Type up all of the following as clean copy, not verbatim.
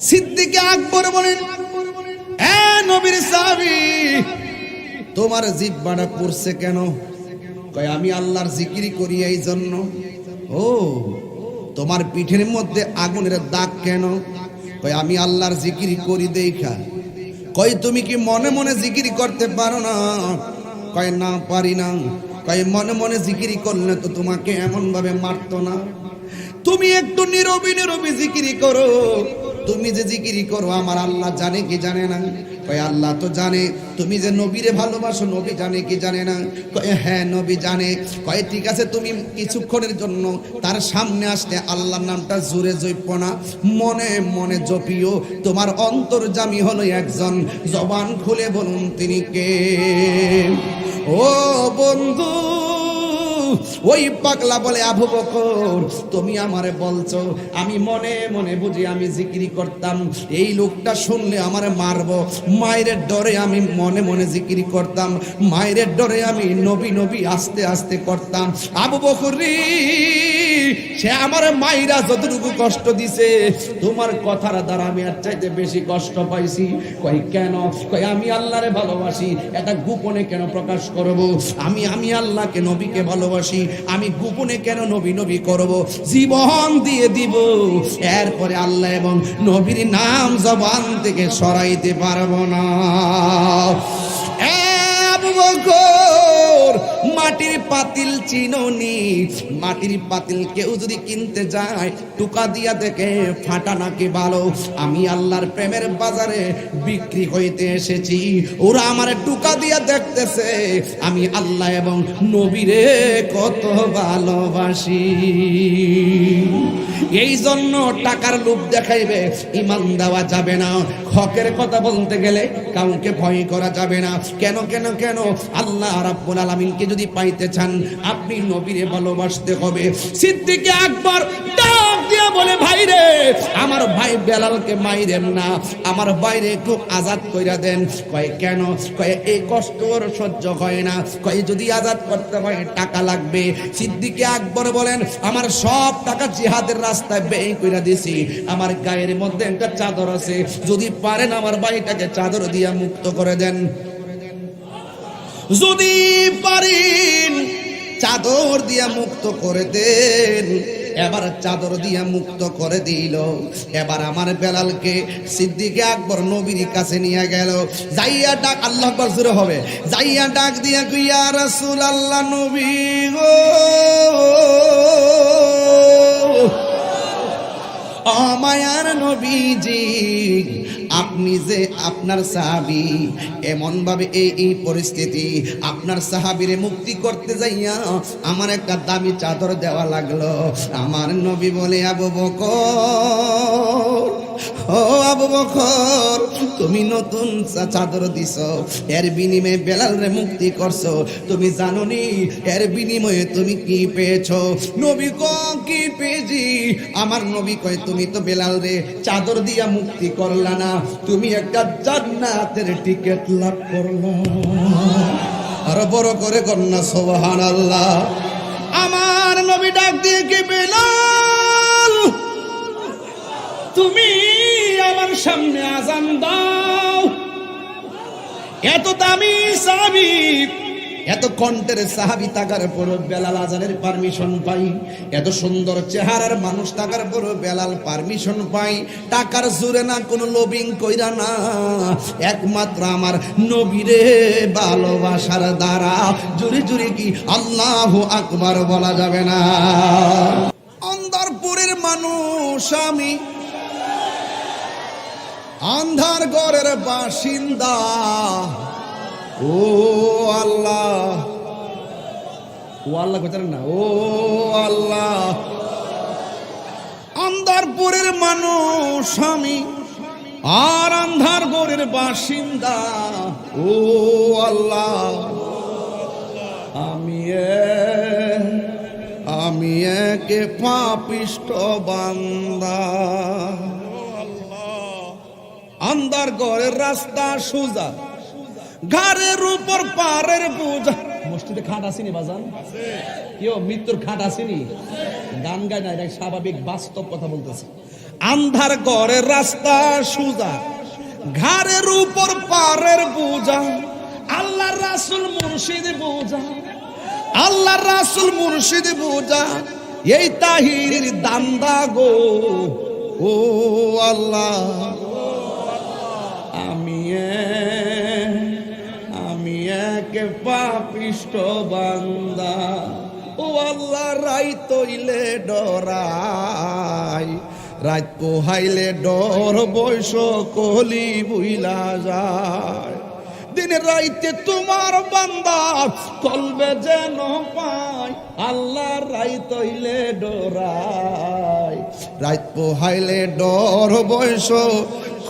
সিদ্দিক আকবর বলেন, এ নবীর সাহাবী, তোমার জিহ্বাটা পড়ছে কেন? কয় আমি আল্লাহর জিকির করি এই জন্য। ও, তোমার পিঠের মধ্যে আগুনের দাগ কেন? কয় আমি আল্লাহর জিকির করি দেখা। কয় তুমি কি মনে মনে জিকির করতে পারো না? কয় না, পারি না। কয় মনে মনে জিকির করলে তো তোমাকে এমন ভাবে মারতো না। তুমি একটু নীরবে নীরবে জিকির করো। তুমি যে জিকির করো আমার আল্লাহ জানে কি জানে না? কয় আল্লাহ তো জানে। তুমি যে নবীরে ভালোবাসো নবী জানে কি জানে না? কয় হ্যাঁ নবী জানে। কয় ঠিক আছে, তুমি কিছুক্ষণের জন্য তার সামনে আসলে আল্লাহর নামটা জোরে জপো না, মনে মনে জপিও। তোমার অন্তর্যামী হলো একজন, জবান খুলে বলুন তিনি কে? ও বন্ধু, ওই পাগলা বলে আবু বকর, তুমি আমারে বলছো আমি মনে মনে বুঝি আমি জিকিরি করতাম, এই লোকটা শুনলে আমারে মারবো, মায়ের ডরে আমি মনে মনে জিকিরি করতাম, মায়ের ডরে আমি নবী নবী আস্তে আস্তে করতাম। আবু বকর রে, সে আমার মায়েরা যতটুকু কষ্ট দিছে তোমার কথার দ্বারা আমি আর চাইতে বেশি কষ্ট পাইছি। কই কেন? কই আমি আল্লাহরে ভালোবাসি, এটা গোপনে কেন প্রকাশ করব? আমি আল্লাহকে নবীকে ভালোবাসি, আমি গোপনে কেন নবী নবী করব? জীবন দিয়ে দিব, এরপরে আল্লাহ এবং নবীর নাম জবান থেকে সরাইতে পারবো না। আবু বকর, মাটির পাতিল চিনোনি? মাটির পাতিল কেউ যদি কিনতে যায় টুকা দিয়া দেখে ফাটা নাকি ভালো। আমি আল্লাহর প্রেমের বাজারে বিক্রি হইতে এসেছি, ওরা আমার টুকা দিয়া দেখতেছে আমি আল্লাহ এবং নবীরে কত ভালোবাসি। এই জন্য টাকার লোভ দেখাইবে ঈমান দেওয়া যাবে না। হকের কথা বলতে গেলে কাউকে ভয় করা যাবে না। কেন কেন কেন? আল্লাহ রাব্বুল আলামিনকে যদি পাইতে চান আপনি নবীরে ভালোবাসতে হবে। সিদ্দিক আকবর ডাক দিয়া বলে, ভাই রে, আমার ভাই বেলালকে মাইরেন না, আমার বাইরে একটু আজাদ কইরা দেন। কয় কেন? কয় এই কষ্ট ওর সহ্য হয় না। কয় যদি আজাদ করতে হয় টাকা লাগবে। সিদ্দিক আকবর বলেন, আমার সব টাকা জিহাদের রাস্তায় ব্যয় কইরা দিছি, আমার গায়ের মধ্যে একটা চাদর আছে, যদি পারেন আমার ভাইটাকে চাদর দিয়া মুক্ত করে দেন। যদি পারেন চাদর দিয়া মুক্ত করে দেন। এবার চাদর দিয়া মুক্ত করে দিল। এবার আমার বেলালকে সিদ্দিক আকবর নবীর কাছে নিয়ে গেল। যাইয়া ডাক, আল্লাহু আকবার জোরে হবে, যাইয়া ডাক দিয়া ইয়া রাসূলুল্লাহ, নবী গো, ও মায়ার নবীজি, আপনি যে আপনার সাহাবী, এমন ভাবে এই পরিস্থিতি, আপনার সাহাবীরে মুক্তি করতে যাইয়া আমার একটা দামি চাদর দেওয়া লাগলো। আমার নবী বলে, আবু বকর, ও আবু বকর, তুমি নতুন চাদর দিছো, এর বিনিময়ে বেলালরে মুক্তি করছো, তুমি জানোনি এর বিনিময়ে তুমি কি পেয়েছো? নবী কয় কি পেয়েছি? আমার নবী কয় তুমি তো বেলালরে চাদর দিয়া মুক্তি করলা না, তুমি একটা জান্নাতের টিকিট লাভ করলা। আর বড় করে কন্যা সুবহানাল্লাহ। আমার নবী ডাক দিয়ে কি, বেলাল তুমি আমার সামনে আজান দাও। এত দামি সাহাবী, এত কণ্ঠের সাহাবী থাকার পর বেলাল আজানের পারমিশন পাই, এত সুন্দর চেহারার মানুষ থাকার পর বেলাল পারমিশন পাই। টাকার জোরে না, কোনো লোভিং কইরা না, একমাত্র আমার নবীরে ভালোবাসার দ্বারা। জুরি জুরি কি আল্লাহু আকবার বলা যাবে না? অন্ধরপুরের মানুষ আমি, আন্ধার ঘরের বাসিন্দা। ও আল্লাহ, ও আল্লাহ কইতারেন না, ও আল্লাহ। অন্ধরপুরের মানুষ আমি, আর আন্ধার ঘরের বাসিন্দা। ও আল্লাহ, আমি একে পাপিষ্ঠ বান্দা। আন্ধার ঘরের রাস্তা সোজা, ঘরের উপর পারের বোঝা। মসজিদে খাট আসেনি বাজান? কেউ মৃত্যুর খাট আসেনি? গান গায় না, এটা স্বাভাবিক বাস্তব কথা বলতেছে। আন্ধার ঘরের রাস্তা সুজা, ঘাড়ের উপর পারের বোঝা, আল্লাহর রাসূল মুর্শিদ বোঝা, আল্লাহর রাসূল মুর্শিদ বোঝা, এই তাহিরির দান্দা গো। ও আল্লাহ, আমি এক পাপিষ্ঠ বান্দা, ও আল্লাহ রাইত হইলে ডরাই, রাত পোহাইলে ডর বয়স কলি বুইলা যায়, দিনে রাইতে তোমার বান্দা কলবে যেন পাই, আল্লাহ রাইত হইলে ডরাই, রাত পোহাইলে ডর বয়স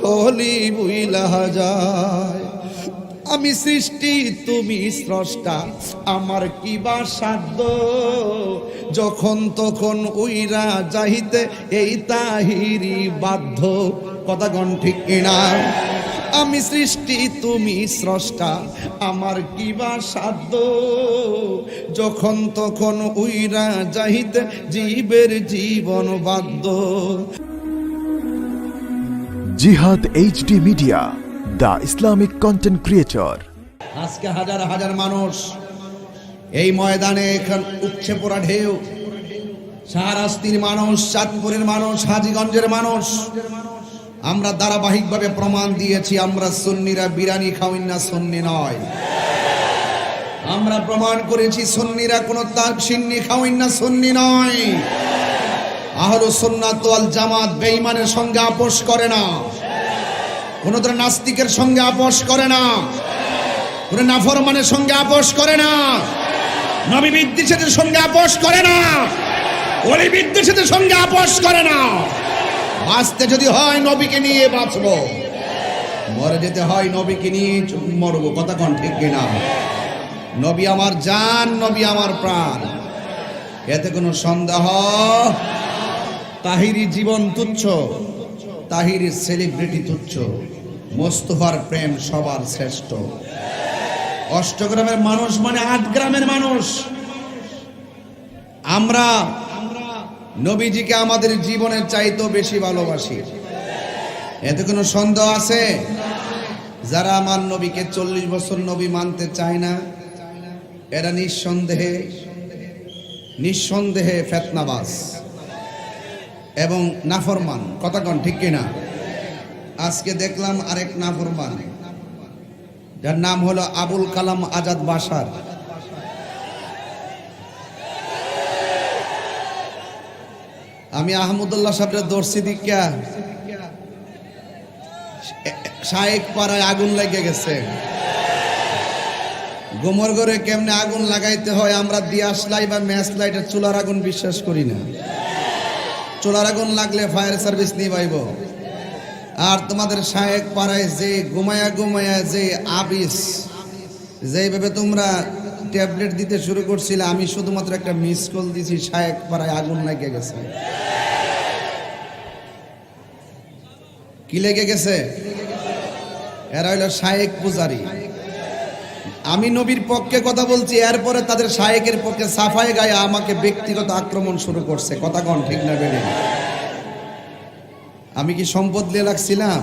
কলি বুইলা যায়। আমি সৃষ্টি তুমি স্রষ্টা, আমার কিবা সাধ্য, যখন তখন উইরা যাইতে এই তাহিরি বাধ্য, কথা কোন ঠিক কিনা? আমি সৃষ্টি তুমি স্রষ্টা, আমার কিবা সাধ্য, যখন তখন উইরা যাইতে জীবের জীবন বাধ্য। জিহাদ HD media, the Islamic content creator. আজকে হাজার হাজার মানুষ এই ময়দানে এখন উঠছে পড়া ঢেউ, শাহরাস্তির মানুষ, চাঁদপুরের মানুষ, হাজীগঞ্জের মানুষ, আমরা ধারাবাহিকভাবে প্রমাণ দিয়েছি আমরা সুন্নিরা বিরিয়ানি খাওয়াই না, সুন্নি নয়। আমরা প্রমাণ করেছি সুন্নিরা কোনো সিন্নি খাওয়াই না, সুন্নি নয়। আহলুস সুন্নাত ওয়াল জামাত বেঈমানের সঙ্গে আপোষ করে না, কোন নাস্তিকের সঙ্গে আপোষ করে না, কোন নাফরমানের সঙ্গে আপোষ করে না, নবী বিদ্বেষীদের সঙ্গে আপোষ করে না, ওলি বিদ্বেষীদের সঙ্গে আপোষ করে না। বাঁচতে যদি হয় নবীকে নিয়ে বাঁচবো, মরে যেতে হয় নবীকে নিয়ে মরবো, কথা কোন ঠিক কিনা? নবী আমার জান, নবী আমার প্রাণ, এতে কোনো সন্দেহ? তাহিরি জীবন তুচ্ছ, তাহিরির সেলিব্রিটি তুচ্ছ, মোস্তফার প্রেম সবার শ্রেষ্ঠ। অষ্টগ্রামের মানুষ মানে ৮ গ্রামের মানুষ। আমরা নবীজিকে আমাদের জীবনের চাইতেও বেশি ভালোবাসি, এতে কোনো সন্দেহ আছে? যারা আমার নবীকে 40 বছর নবী মানতে চায় না, এরা নিঃসন্দেহে ফিতনাবাজ এবং নাফরমান, কথা কোন ঠিক কিনা? আজকে দেখলাম আরেক নাফরমান, যার নাম হলো আবুল কালাম আজাদ বাশার। আমি আহমদুল্লাহ সাহেবের দর্শি দিকা শায়েক পাড়ায় আগুন লেগে গেছে। গোমর ঘরে কেমনে আগুন লাগাইতে হয় আমরা দিয়াস লাইট বা ম্যাচ লাইটের চুলার আগুন বিশ্বাস করি না। চুলার আগুন লাগলে ফায়ার সার্ভিস নিবাইব। আর তোমাদের শায়েক পাড়ায় যে ঘুমায়া যে আবিস, যেভাবে তোমরা ট্যাবলেট দিতে শুরু করছিলে, আমি শুধুমাত্র একটা মিস কল দিছি, শায়েক পাড়ায় আগুন লেগে গেছে। কি লেগে গেছে? এরা হইল শায়েক পূজারি। আমি নবীর পক্ষে কথা বলছি, এরপরে তাদের শায়েকের পক্ষে সাফাই গায়ে আমাকে ব্যক্তিগত আক্রমণ শুরু করছে, কথা কন ঠিক না বেড়ে? আমি কি সম্পদ দিয়ে লাগছিলাম?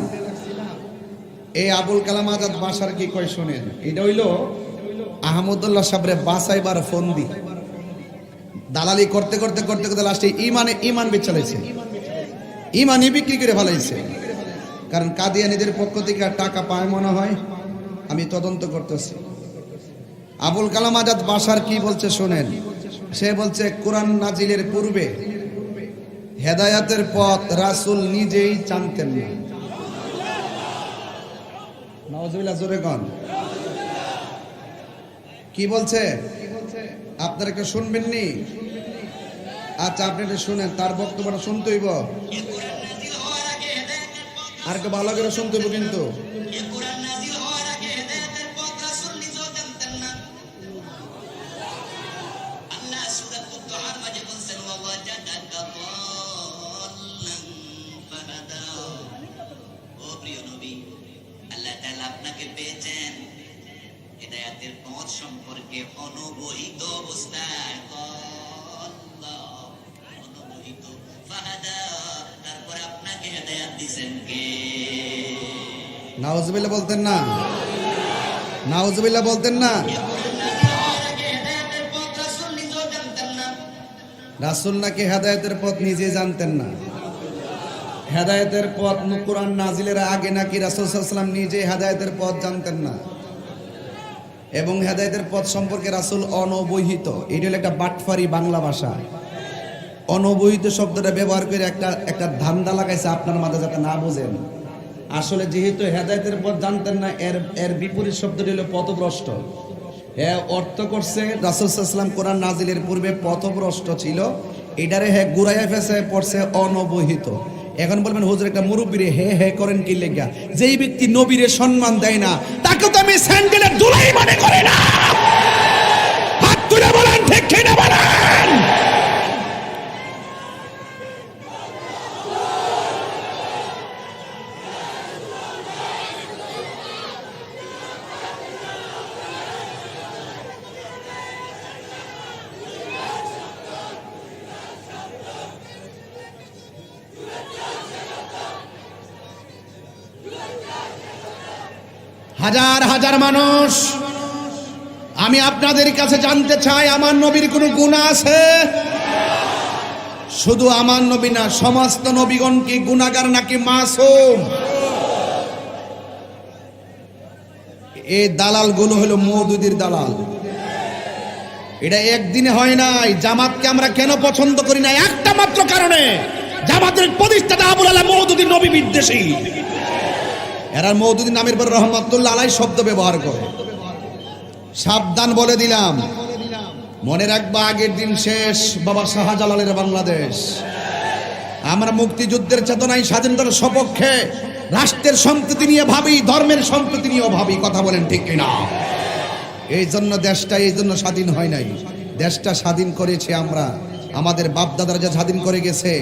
এই আবুল কালাম আজাদ বাশার কি কয় শোনেন, এটা হইল আহমদুল্লাহ সাহেবের বাসাইবার ফোন দি দালালি করতে করতে করতে করতে লাস্টে ইমান বেচালাইছে, ইমানই বিক্রি করে ফেলাইছে। কারণ কাদিয়ানীদের পক্ষ থেকে টাকা পায় মনে হয়, আমি তদন্ত করতেছি। আবুল কালাম আজাদ বাশার কি বলছে শোনেন। সে বলছে কোরআন নাজিলের পূর্বে হেদায়াতের পথ রাসূল নিজেই জানতেন না। নাউজুবিল্লাহ, জোরে কোন। কি বলছে আপনারা কি শুনবেন নি? আচ্ছা আপনি এটা শুনেন, তার বক্তব্যটা শুনতে হইব, আর একটু ভালো করে শুনতে হইব। কিন্তু আপনাকে পেয়েছেন হিদায়াতের পথ সম্পর্কে অনবহিত অবস্থায়, অনবহিত ফাহাদা, তারপরে আপনাকে দিয়েছেন কে? নাউজুবিল্লাহ বলতেন না, নাউজুবিল্লাহ বলতেন না। হেদায়েতের পথ রাসূল নিজেও জানতেন না। রাসূল নাকি হেদায়েতের পথ নিজে জানতেন না? হেদায়েতের পথ কোরআন নাজিলের আগে নাকি রাসূল সাল্লাল্লাহু আলাইহি ওয়াসাল্লাম নিজে হেদায়েতের পথ জানতেন না? এবং হেদায়েতের পথ সম্পর্কে রাসূল অনবহিত। এটা হলো একটা বাটফারি বাংলা ভাষা। অনবহিত শব্দটা ব্যবহার করে একটা ধান্দা লাগাইছে আপনার মাঝে যাতে না বোঝেন। আসলে যেহেতু হেদায়েতের পথ জানতেন না, এর বিপরীত শব্দটি হলো পথভ্রষ্ট। অর্থ করছে রাসূল সাল্লাল্লাহু আলাইহি ওয়াসাল্লাম কোরআন নাজিলের পূর্বে পথভ্রষ্ট ছিল, এটারে গুরাইয়া ফেসে পড়ছে অনবহিত। এখন বলবেন হুজুর একটা মুরব্বিরে হে করেন কি লেগা? যেই ব্যক্তি নবীরে সম্মান দেয় না তাকে তো আমি স্যান্ডেলের দুলাই মনে করি না। হাত তুলে বলেন ঠিক কিনা বলেন। হাজার হাজার মানুষ, আমি আপনাদের কাছে জানতে চাই, আমার নবীর কোনো গুনাহ আছে? শুধু আমার নবী না, সমস্ত নবীগণ কি গুনাহগার নাকি মাসুম? এই দালাল গুলো হলো মওদুদির দালাল। এটা একদিনে হয় নাই। জামাতকে আমরা কেন পছন্দ করি না? একটা মাত্র কারণে, জামাতের প্রতিষ্ঠাতা আবুল আলা মওদুদি নবী বিদ্বেষী। এরা মওদুদি নামের পর রহমাতুল্লাহ আলাইহি শব্দ ব্যবহার করে। সাবধান বলে দিলাম, মনে রাখবা আগের দিন শেষ, বাবা শাহজালালের বাংলাদেশ। আমরা মুক্তিযুদ্ধের চেতনায় স্বাধীনতার সপক্ষে, রাষ্ট্রের সম্প্রীতি নিয়ে ভাবি, ধর্মের সম্প্রীতি নিয়েও ভাবি। কথা বলেন ঠিক কিনা? এই জন্য দেশটা এই জন্য স্বাধীন হয় নাই। দেশটা স্বাধীন করেছে আমরা, আমাদের বাপ দাদারা যা স্বাধীন করে গেছে।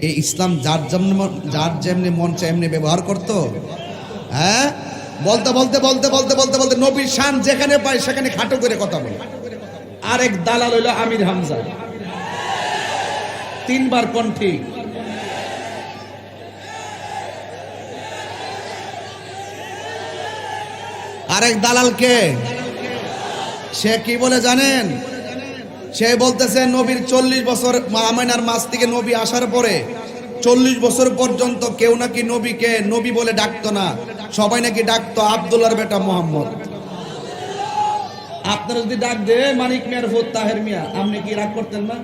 এই ইসলাম যার যেমনি মন চায় এমনি ব্যবহার করতো। হ্যাঁ, বলতে বলতে বলতে বলতে বলতে বলতে নবীর শান যেখানে পায় সেখানে খাটো করে কথা বলে। আরেক দালাল হইল আমির হামজা, তিনবার কণ্ঠী। আরেক দালালকে সে কি বলে জানেন? সে বলতেছে নবীর 40 বছর, আমিনার মাস থেকে নবী আসার পরে 40 বছর পর্যন্ত কেউ নাকি নবীকে নবী বলে ডাকতো না, সবাই নাকি ডাকতো আব্দুল্লাহর বেটা মোহাম্মদ। আপনারা যদি ডাক দে মানিক মিয়ার ফুত তাহের মিয়া, আপনি কি রাগ করতেন না?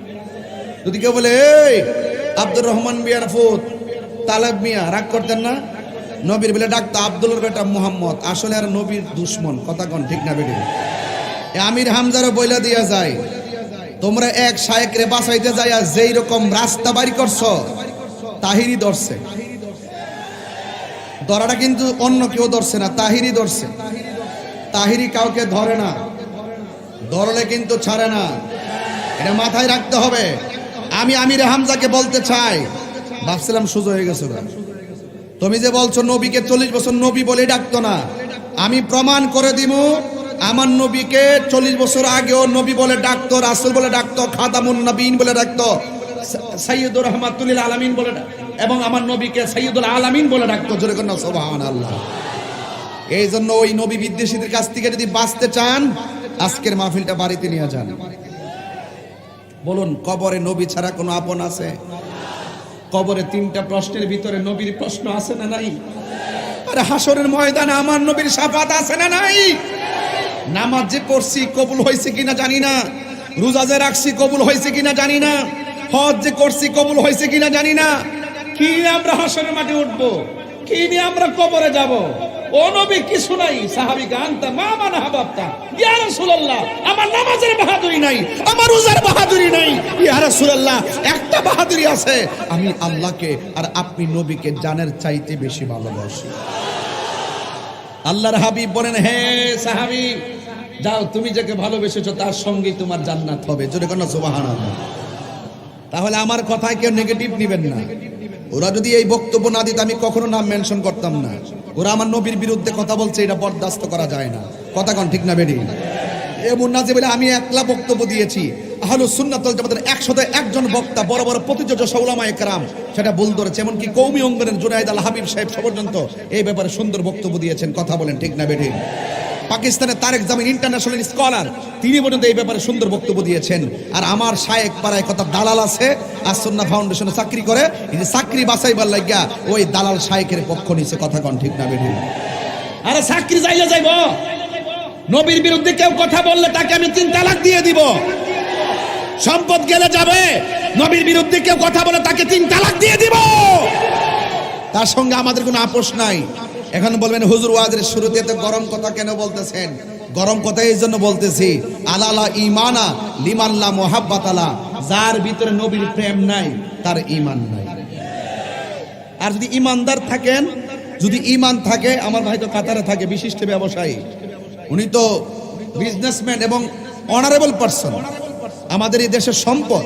যদি কেউ বলে এই আব্দুর রহমান মিয়ার ফুত তালেব মিয়া, রাগ করতেন না? নবীর বলে ডাকতো আব্দুল্লাহর বেটা মোহাম্মদ। আসলে আর নবীর দুশ্মন। কথা কোন ঠিক না বেটি? আমির হামজারও বইলা দিয়া যায়, তোমরা এক শায়েকরে বাঁচাইতে যাইয়া যেই রকম রাস্তা বাড়ি করছো, তাহিরি ধরছে। ধরাটা কিন্তু অন্য কেউ ধরছে না, তাহিরি ধরছে। তাহিরি কাউকে ধরে না, ধরলে কিন্তু ছাড়ে না। এটা মাথায় রাখতে হবে। আমি আমির হামজাকে বলতে চাই, ভাবছিলাম সুযোগ হয়ে গেছে। তুমি যে বলছো নবীকে 40 বছর নবী বলে ডাকতো না, আমি প্রমাণ করে দিব। আমার নবীকে 40 বছর আগেও নবী বলে ডাকতো, রাসূল বলে ডাকতো, খাতামুন নবীন বলে ডাকতো, সাইয়্যিদুর রাহমাতুল লিল আলামিন বলে, এবং আমার নবীকে সাইয়্যিদুল আলামিন বলে ডাকতো। জোরে করুন সুবহানাল্লাহ। এই জন্য ওই নবী বিদ্বেষীদের কাছ থেকে যদি বাঁচতে চান, আজকের মাহফিলটা বাড়িতে নিয়ে যান। বলুন, কবরে নবী ছাড়া কোনো আপন আছে? কবরে 3টা প্রশ্নের ভিতরে নবীর প্রশ্ন আছে না নাই? আরে হাসরের ময়দানে আমার নবীর শাফাত আছে না নাই? নামাজ যে পড়ছি কবুল হয়েছে কিনা জানি না, রোজা যে রাখছি কবুল হয়েছে কিনা জানি না, হজ যে করছি কবুল হয়েছে কিনা জানি না। কি আমরা হাসরের মাঠে উঠবো? কি নিয়ে আমরা কবরে যাব? ও নবী কিছু নাই। সাহাবী গানতা মা মানা হাবাবতা, ইয়া রাসূলুল্লাহ আমার নামাজের বাহাদুরি নাই, আমার রোজার বাহাদুরি নাই। ইয়া রাসূলুল্লাহ একটা বাহাদুরি আছে, আমি আল্লাহকে আর আপনি নবীকে জানের চাইতে বেশি ভালোবাসি। আল্লাহর হাবিব বলেন, হে সাহাবী যাও, তুমি যাকে ভালোবেসেছো তার সঙ্গেই তোমার জান্নাত হবে। জোরে কোন সুবহানাল্লাহ। তাহলে আমার কথায় কেউ নেগেটিভ নেবেন না। ওরা যদি এই বক্তব্য না দিত আমি কখনো নাম মেনশন করতাম না। ওরা আমার নবীর বিরুদ্ধে কথা বলছে, এটা বরদাস্ত করা যায় না। কথা কোন ঠিক না বেরি? এমন না যে বলে আমি একলা বক্তব্য দিয়েছি, আহলুস সুন্নাত ওয়াল জামাতের 101 জন বক্তা বড় বড় প্রতিযোজ্য উলামায়ে কেরাম সেটা ভুল ধরেছে, এমনকি কওমি অঙ্গনের জুনায়েদ আল হাবিব সাহেব পর্যন্ত এই ব্যাপারে সুন্দর বক্তব্য দিয়েছেন। কথা বলেন ঠিক না বেঠিক? পাকিস্তানের তারেক জামিল ইন্টারন্যাশনাল স্কলার, তিনি পর্যন্ত এই ব্যাপারে সুন্দর বক্তব্য দিয়েছেন। আর আমার শায়েক পাড়ায় কথা দালাল আছে, আসুন্নাহ ফাউন্ডেশনে চাকরি করে, এই যে চাকরি বাঁচাইবার লাগিয়া ওই দালাল শায়েকের পক্ষ নিছে। কথা কন ঠিক না বেঠিক? আরে চাকরি যাইলে যাইব, নবীর বিরুদ্ধে কেউ কথা বললে তাকে আমি 3 তালাক দিয়ে দিব। সম্পদ গেলে যাবে, নবীর বিরুদ্ধে কেউ কথা বলে তাকে 3 তালাক দিয়ে দিব। তার সঙ্গে আমাদের কোনো আপোষ নাই। এখন বলবেন হুজুর ওয়াজের শুরুতে তো গরম কথা কেন বলতেছেন? গরম কথা এই জন্য বলতেছি, আলালা ইমানা লিমাল্লা মুহাব্বাতালা, যার ভিতরে নবীর প্রেম নাই তার ঈমান নাই। আর যদি ইমানদার থাকেন, যদি ঈমান থাকে, আমার ভাই তো কাতারে থাকে, বিশিষ্ট ব্যবসায়ী, উনি তো বিজনেসম্যান এবং অনারেবল পারসন, আমাদের এই দেশের সম্পদ।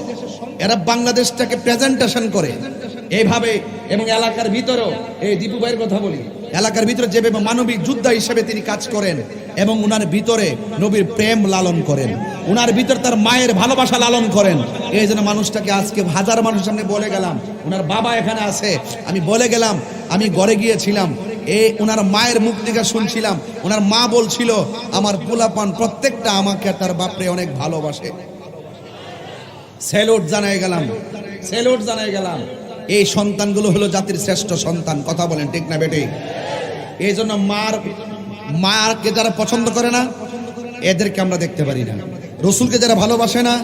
এরা বাংলাদেশটাকে প্রেজেন্টেশন করে এইভাবে, এবং এলাকার ভিতরেও, এই দীপু ভাইয়ের কথা বলি, এলাকার ভিতরে যেভাবে মানবিক যোদ্ধা হিসেবে তিনি কাজ করেন এবং উনার ভিতরে নবীর প্রেম লালন করেন, উনার ভিতরে তার মায়ের ভালোবাসা লালন করেন। এই জন্য মানুষটাকে আজকে হাজার মানুষের সামনে বলে গেলাম, উনার বাবা এখানে আছে, আমি বলে গেলাম, আমি ঘরে গিয়েছিলাম, উনার মায়ের মুখ থেকে শুনছিলাম, উনার মা বলছিল আমার পোলাপান প্রত্যেকটা আমাকে তার বাপরে অনেক ভালোবাসে। স্যালুট জানাই গেলাম, স্যালুট জানাই গেলাম। এই সন্তানগুলো হলো জাতির শ্রেষ্ঠ সন্তান। কথা বলেন ঠিক না বেটি? এই জন্য মাকে যারা পছন্দ করে না এদেরকে আমরা দেখতে পারি না, রসুলকে যারা ভালোবাসে না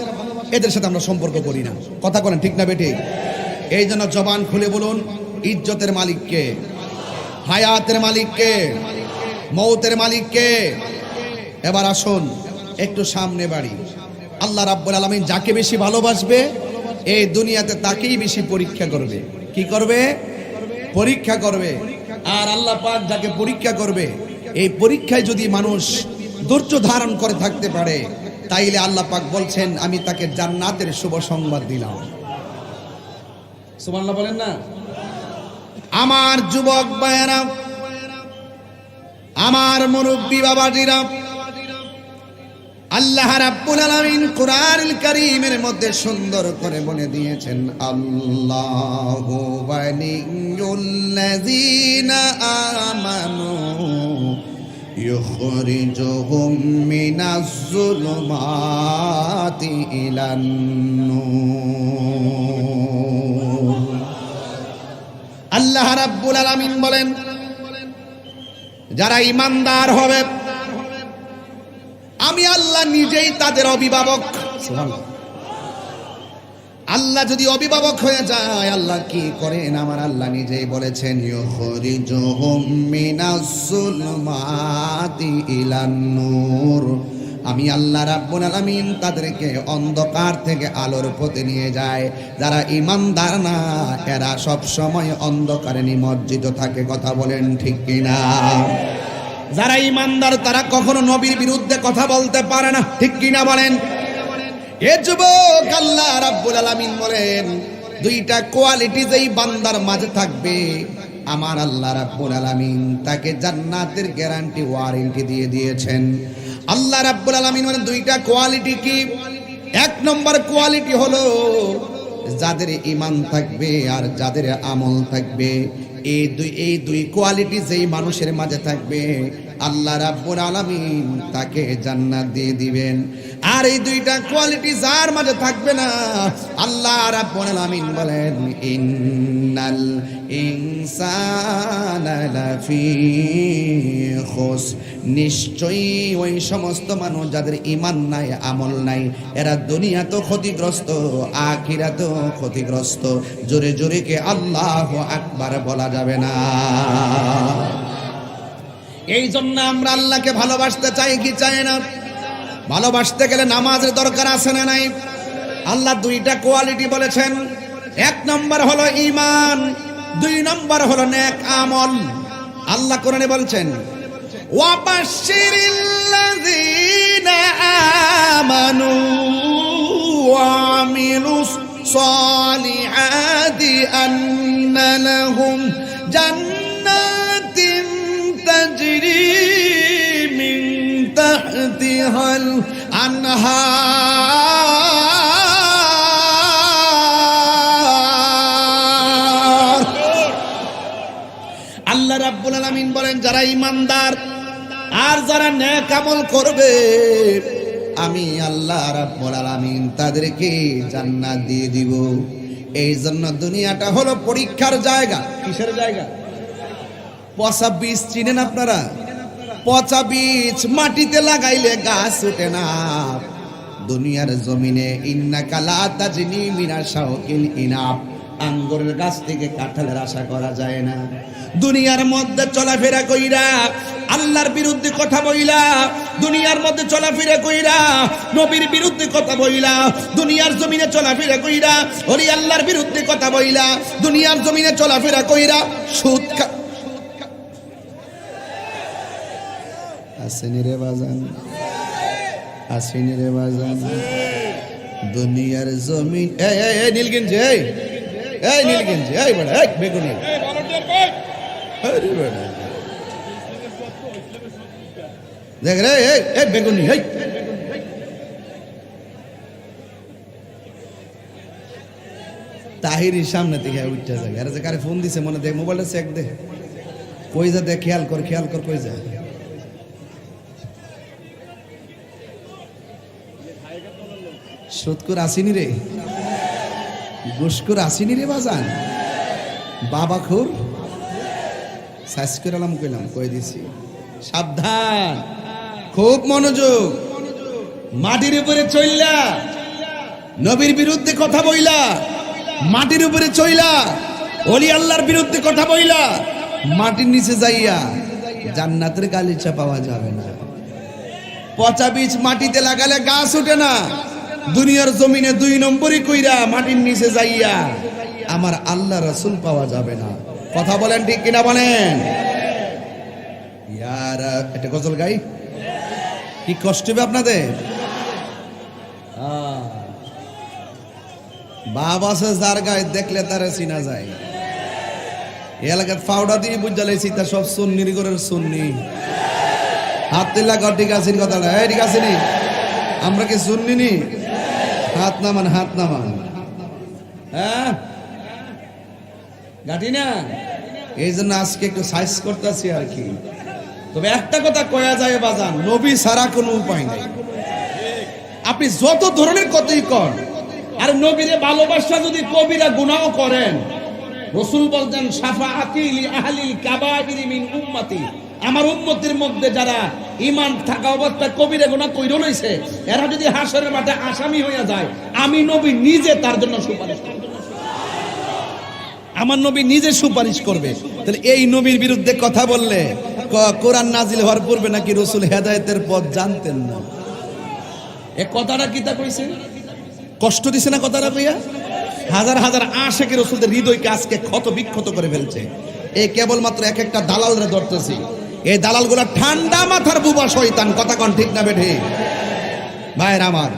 এদের সাথে আমরা সম্পর্ক করি না। কথা বলেন ঠিক না বেটি? এই জন্য জবান খুলে বলুন, ইজ্জতের মালিককে, হায়াতের মালিককে, মৌতের মালিককে। এবার আসুন একটু সামনে বাড়ি। আল্লাহ রাব্বুল আলামিন যাকে বেশি ভালোবাসবে এই দুনিয়াতে তাকেই বেশি পরীক্ষা করবে। কি করবে? পরীক্ষা করবে। আর আল্লাহ পাক যাকে পরীক্ষা করবে, এই পরীক্ষায় যদি মানুষ ধৈর্য ধারণ করে থাকতে পারে, তাইলে আল্লাহ পাক বলছেন আমি তাকে জান্নাতের শুভ সংবাদ দিলাম। সুবহানাল্লাহ বলেন না? আমার যুবক ভাইয়েরা, আমার মুরব্বী বাবাজিরা, আল্লাহ রাব্বুল আলামিন কুরআনুল কারীমের মধ্যে সুন্দর করে বলে দিয়েছেন, আল্লাহু ওয়ালিয়ুল্লাযীনা আমানু ইউখরিজুহুম মিনাজ-যুলুমাতি ইলান-নূর। আল্লাহ রাব্বুল আলামিন বলেন, যারা ঈমানদার হবে আমি আল্লাহ নিজেই তাদের অভিভাবক। আল্লাহ যদি অভিভাবক হয়ে যায়, আল্লাহ কি করেন? আমার আল্লাহ নিজেই বলেছেন, ইউখরিজুহুম মিনাজ-যুলুমাতি ইলান-নূর। আমি আল্লাহ রাব্বুল আলামিন তাদেরকে অন্ধকার থেকে আলোর পথে নিয়ে যায়। যারা ঈমানদার না এরা সব সময় অন্ধকারে নিমজ্জিত থাকে। কথা বলেন ঠিক কিনা? যারা ঈমানদার তারা কখনো নবীর বিরুদ্ধে কথা বলতে পারে না। ঠিক কিনা বলেন? এ যুবক, আল্লাহ রাব্বুল আলামিন বলেন, 2টা কোয়ালিটি যেই বান্দার মাঝে থাকবে আমার আল্লাহ রাব্বুল আলামিন তাকে জান্নাতের গ্যারান্টি ওয়ারেন্টি দিয়ে দিয়েছেন। আল্লাহ রাব্বুল আলামিন বলেন 2টা কোয়ালিটি কি? 1 নম্বর কোয়ালিটি হলো যাদের ঈমান থাকবে আর যাদের আমল থাকবে। এই দুই কোয়ালিটি যেই মানুষের মাঝে থাকবে আল্লাহ রাব্বুল আলামিন তাকে জান্নাত দিয়ে দিবেন। আর এই 2টা কোয়ালিটি যার মাঝে থাকবে না, আল্লাহ রাব্বুল আলামিন বলেন, ইন্নাল ইনসানা লাফি খুস। নিশ্চয়ই ওই সমস্ত মানুষ যাদের ঈমান নাই, আমল নাই, এরা দুনিয়াতেও ক্ষতিগ্রস্ত, আখিরাতেও ক্ষতিগ্রস্ত। জোরে জোরে কে আল্লাহু আকবার বলা যাবে না। এই জন্য আমরা আল্লাহকে ভালোবাসতে চাই কি চাই না? ভালোবাসতে গেলে নামাজের দরকার আছে না নাই? আল্লাহ 2টা কোয়ালিটি বলেছেন। 1 নম্বর হলো ঈমান, 2 নম্বর হলো নেক আমল। আল্লাহ কোরআনে বলছেন, ওয়াবাশশিরিল্লাযীনা আমানু ওয়া আমিলুস সালিহাতি আন্না লাহুম জান্নাতিন তাজরি মিন তাহতিহাল আনহার রাব্বুল আলামিন বলেন যারা ঈমানদার আর যারা নেক আমল করবে আমি আল্লাহ রাব্বুল আলামিন তাদেরকে জান্নাত দিয়ে দিব। এই জন্য দুনিয়াটা হলো পরীক্ষার জায়গা। কিসের জায়গা? পচা বীজ চিনেন আপনারা? পচা বীজ মাটিতে লাগাইলে গাছ ওঠে না। দুনিয়ার জমিনে ইন্নাকা লা তাজনি মিনা শাওকিল ইনাব, আঙ্গুরের গাছ থেকে কাঁঠালের আশা করা যায় না। দুনিয়ার মধ্যে চলাফেরা কইরা আল্লাহর বিরুদ্ধে কথা বইলা, দুনিয়ার মধ্যে চলাফেরা কইরা নবীর বিরুদ্ধে কথা বইলা, দুনিয়ার জমিনে চলাফেরা কইরা ওলি আল্লাহর বিরুদ্ধে কথা বইলা, দুনিয়ার জমিনে চলাফেরা কইরা সুদ আসেনি রে বাজান, আসেনি রে বাজান। দুনিয়ার জমিন এই নীলগঞ্জ, এই নীলগঞ্জ, এই বড় এই বেগুনি, দেখ রে এই বেগুনি, এই তাহিরির সামনে থেকে উঠতে যায়। আরে যে কারে ফোন দিছে মনে দেখ, মোবাইলটা চেক দে, কই যা দেখ, খেয়াল কর কই যা। সুদকুর আসিনি রে, ঘুষকুর আসিনি রে বাজান, বাবা খুর সাইজ করে আলাম কইলাম, কই দিছি সাবধান, খুব মনোযোগ। মাটির উপরে চইলা নবীর বিরুদ্ধে কথা বইলা, মাটির উপরে চইলা ওলি আল্লাহর বিরুদ্ধে কথা বইলা, মাটির নিচে যাইয়া জান্নাতের গালিচা পাওয়া যাবে না। পচা বীজ মাটিতে লাগালে গাছ ওঠে না। দুনিয়ার জমিনে 2 নম্বরই কইরা মাটির নিচে যাইয়া আমার আল্লাহ রাসূল পাওয়া যাবে না। কথা বলেন ঠিক কিনা বলেন? ইয়ার একটা গজল গাই, কি কষ্ট হবে আপনাদের? বাপ আছে যার গায়ে দেখলে তারে চিনা যায়। এলাকার ফাউডা দিয়ে বুঝা লাইছি তা সব সুন্নির ঘরের সুন্নি। হাত তিল্লা ঘর ঠিক আছে কথাটা, এই ঠিক আছে নি? আমরা কি সুন্নি নি? হাত নামান, হাত নামান। হ্যাঁ গাটি না, এই জন্য আজকে একটু সাইজ করতেছি আর কি। তবে একটা কথা কয়া যায় বাজান, নবী ছাড়া কোনো উপায় নেই। আপনি যত ধরনের কথাই কর, আর নবীরে ভালোবাসা যদি কবিরা গুনাহ করেন, রাসূল বলতেন শাফাআতি লি আহলিল কাবাইরি মিন উম্মতি, আমার উম্মতের মধ্যে যারা ঈমান থাকা অবস্থায় কবিরা গুনাহ কইরা লইছে, এরা যদি হাসরের মাঠে আসামি হইয়া যায়, আমি নবী নিজে তার জন্য সুপারিশ করব। আমার নবী নিজে সুপারিশ করবে। তাহলে এই নবীর বিরুদ্ধে কথা বললে কোরআন নাজিল হওয়ার পূর্বে নাকি রাসূল হেদায়েতের পথ জানতেন না। এ কথাটা কিতা কইছে? কষ্ট দিছে না কথাটা কইয়া? হাজার হাজার আশিকে রাসূলের হৃদয়কে আজকে ক্ষত বিক্ষত করে ফেলছে। এই কেবলমাত্র এক একটা দালালরে ধরতেছি। এই দালালগুলা ঠান্ডা মাথার বুবা শয়তান। কথা কোন ঠিক না বেঠে? ভাইরা আমার,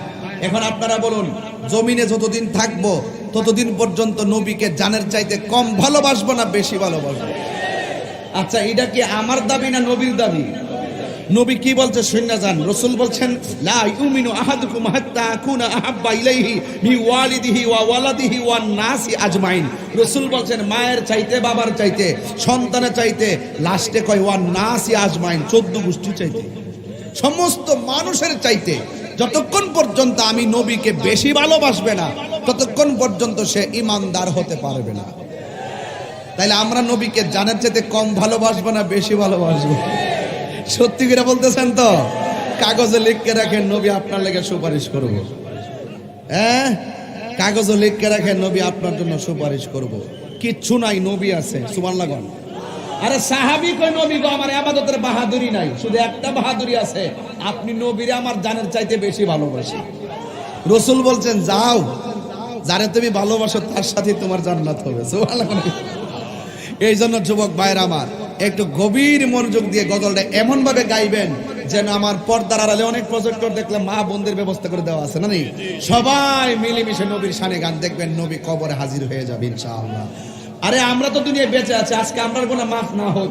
এখন আপনারা বলুন, জমিনে যতদিন থাকবো ততদিন পর্যন্ত নবীকে জানের চাইতে কম ভালোবাসবো না বেশি ভালোবাসবো? আচ্ছা, এটা কি আমার দাবি না নবীর দাবি? নবী কি বলছে শুননা যান। রাসূল বলছেন লা ইউমিনু আহাদুকুম হাত্তা আকুনা আহাব্বা ইলাইহি মি ওয়ালিদিহি ওয়া ওয়ালাদিহি ওয়ান নাসি আজমাইন। রাসূল বলছেন মায়ের চাইতে, বাবার চাইতে, সন্তানের চাইতে, লাস্টে কয় ওয়ান নাসি আজমাইন, 14 গোষ্ঠী চাইতে, সমস্ত মানুষের চাইতে যতক্ষণ পর্যন্ত আমি নবীকে বেশি ভালোবাসবে না ততক্ষণ পর্যন্ত সে ঈমানদার হতে পারবে না। তাইলে আমরা নবীকে জানের চাইতে কম ভালোবাসবো না বেশি ভালোবাসবো? সত্যি করে বলতেছেন তো? কাগজে লিখে রাখেন নবী আপনার লেগে সুপারিশ করব। হ্যাঁ, কাগজে লিখে রাখেন নবী আপনার জন্য সুপারিশ করব। কিচ্ছু নাই, নবী আছে। সুবহানাল্লাহ। আরে সাহাবী কই নবী গো, আমার ইবাদতের বাহাদুরি নাই, শুধু একটা বাহাদুরি আছে, আপনি নবীরে আমার জানের চাইতে বেশি ভালোবাসি। রাসূল বলছেন যাও, যারে তুমি ভালোবাসো তার সাথে তোমার জান্নাত হবে। সুবহানাল্লাহ। এই জন্য যুবক ভাইরা আমার, একটু গভীর মনোযোগ দিয়ে গজলটা এমন ভাবে গাইবেন যেন আমার পর্দার আড়ালে অনেক প্রজেক্টর দেখলাম, মা বোনদের ব্যবস্থা করে দেওয়া আছে না নেই, সবাই মিলেমিশে নবীর শানে গান দেখবেন, নবী কবরে হাজির হয়ে যাবে ইনশাআল্লাহ। আরে আমরা তো দুনিয়ায় বেঁচে আছি, আজকে আমরার গুনাহ মাফ না হোক,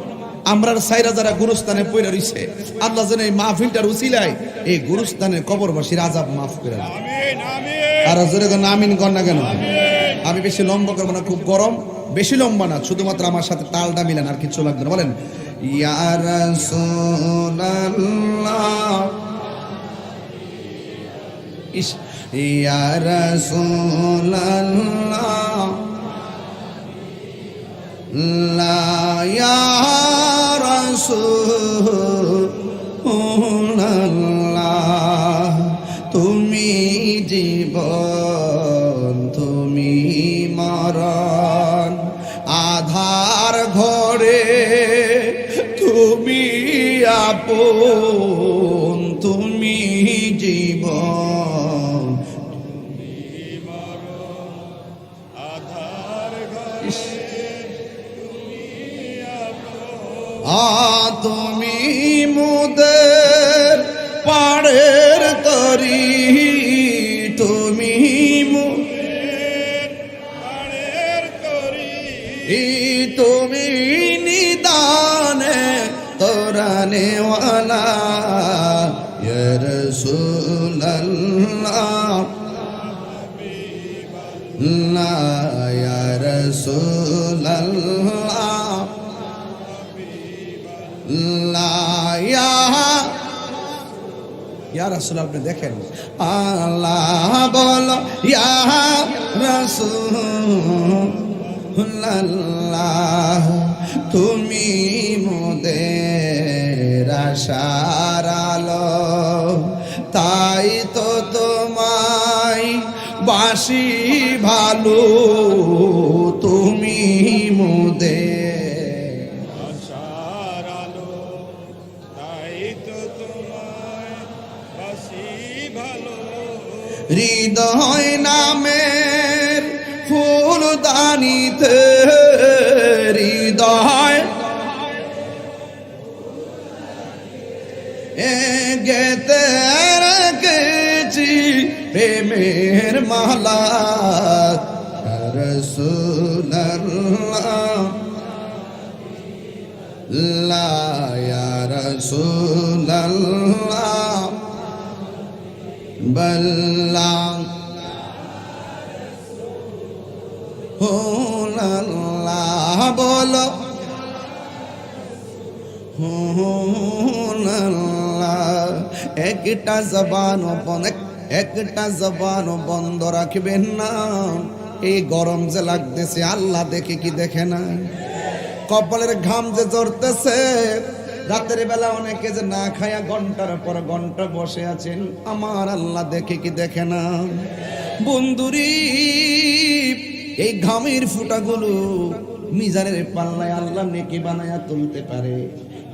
আমরার সাইরা যারা গুরুস্থানে পড়ে রইছে, আল্লাহ যেন এই মাহফিলটার উসিলায় এই গুরুস্থানের কবরবাসীর আযাব মাফ করে দেন। আমিন আমিন। আর জোরে কোন আমিন কর না কেন? আমি বেশি লম্বা করব না, খুব গরম, বেশি লম্বা না, শুধুমাত্র আমার সাথে তালটা মিলান, আর কিছু লাগবে না। বলেন ইয়া রাসূলুল্লাহ ইয়া রাসূলুল্লাহ লা ইয়া রাসূলুল্লাহ তুমি জীবন তুমি মরণ আধার ঘরে তুমি আপন তুমি জীবন তুমি মুদের পাড়ের তরি তুমি তুমি নিদানে তোরানেওয়ালা ইয়া রাসূলুল্লাহ লা ইয়া রাসূলুল্লাহ লা ইয়া রাসূল আপনি দেখেন আল্লাহ বলো ইয়া রাসূলুল্লাহ তুমি মোদের আশার আলো তাই তো তোমায় বাসি ভালো তুমি মোদের আশার আলো তাই তো তোমায় বাসি ভালো হৃদয় নামের ফুলদানিতে হৃদয় গেতে রেখেছি প্রেমের মালা ইয়া রাসূলুল্লাহ লা ইয়া রাসূলুল্লাহ বল্লা হুল্লাহ বলো হুল্লাহ একটা জবান বন্ধ রাখবেন না এই গরম যে লাগতেছে আল্লাহ দেখে কি দেখে না কপালের ঘাম যে ঝরতেছে রাতের বেলা অনেকে যে না খায়া ঘন্টার পর ঘন্টা বসে আছেন আমার আল্লাহ দেখে কি দেখে না বন্ধুরি এই ঘামের ফুটাগুলো মিজানের পাল্লায় আল্লাহ নেকি বানায়া তুলতে পারে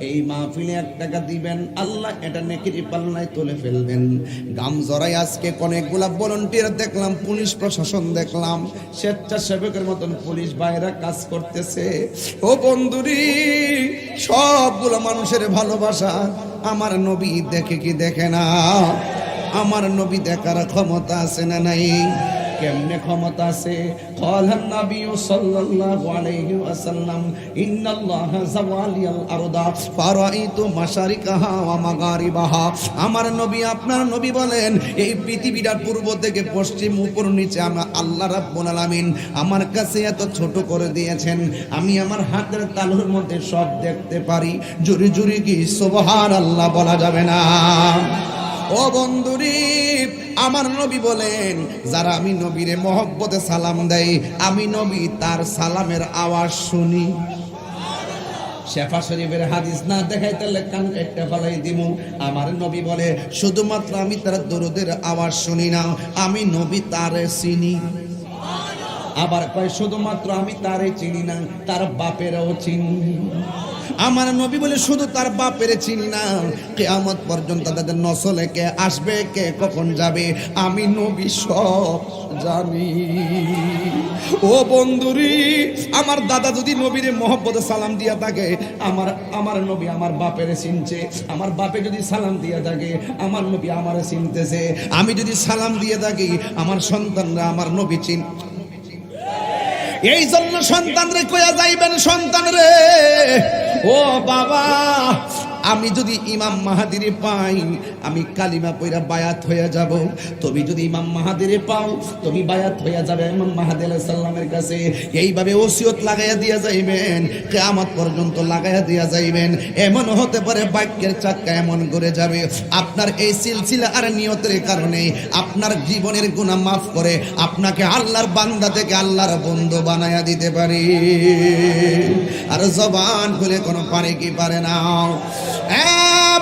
এই মাহফিলে 1 টাকা দিবেন আল্লাহ এটা নেকির পাল্লায় তুলে ফেলবেন গাম জড়াই আজকে অনেকগুলা ভলান্টিয়ার দেখলাম পুলিশ প্রশাসন দেখলাম স্বেচ্ছাসেবকের মতন পুলিশ ভাইরা কাজ করতেছে ও বন্ধুরি সবগুলো মানুষের ভালোবাসা আমার নবী দেখে কি দেখে না আমার নবী দেখার ক্ষমতা আছে না নাই কেমনে ক্ষমতা আছে ক্বালান নবী সাল্লাল্লাহু আলাইহি ওয়াসাল্লাম ইন্নাল্লাহা যাওয়ালিয়াল আরদা ফারাইতু মাশারিকাহা ওয়া মাগারিবাহা আমার নবী আপনার নবী বলেন এই পৃথিবীটার পূর্ব থেকে পশ্চিম উপর নিচে আমার আল্লাহ রাব্বুল আলামিন আমার কাছে এত ছোট করে দিয়েছেন আমি আমার হাতের তালুর মধ্যে সব দেখতে পারি জোরে জোরে কি সুবহানাল্লাহ বলা যাবে না ও বন্ধুরি আমার নবী বলেন যারা আমি নবীরে মহব্বতে সালাম দেয় আমি নবী তার সালামের আওয়াজ শুনি শেফা শরীফের হাদিস না দেখাই তাহলে কান একটা ফলাই দিমু আমার নবী বলে শুধুমাত্র আমি তার দরুদের আওয়াজ শুনি না আমি নবী তারে চিনি আবার কয় শুধুমাত্র আমি তারে চিনি না তার বাপেরও চিনি আমার নবী বলে শুধু তার বাপের চিনি না কিয়ামত পর্যন্ত তাদের নসলে কে আসবে কে কখন যাবে আমি নবী সব জানি ও বন্ধুরি আমার দাদা যদি নবীরে মহব্বতে সালাম দিয়া থাকে আমার নবী আমার বাপের চিনছে আমার বাপে যদি সালাম দিয়া থাকে আমার নবী আমারে চিনতেছে আমি যদি সালাম দিয়ে থাকি আমার সন্তানরা আমার নবী চিন এই জন্য সন্তান রে কয়া যাইবেন সন্তান রে ও বাবা আমি যদি ইমাম মাহাদিরে পাই আমি কালিমা পয়রা বায়াত হয়ে যাব। তুমি যদি ইমাম মাহাদিরে পাও তুমি বায়াত হয়ে যাবে ইমাম মাহাদি আলাইহিস সালামের কাছে। এইভাবে ওসিয়ত লাগাইয়া দিয়া যাইবেন, কিয়ামত পর্যন্ত লাগাইয়া দিয়া যাইবেন। এমন হতে পারে বাক্যের চাক্কা এমন করে যাবে, আপনার এই সিলসিলা আর নিয়তের কারণে আপনার জীবনের গুনাহ মাফ করে আপনাকে আল্লাহর বান্দা থেকে আল্লাহর বন্ধু বানায়া দিতে পারে। আর জবান খুলে কোনো পারে কি পারে না।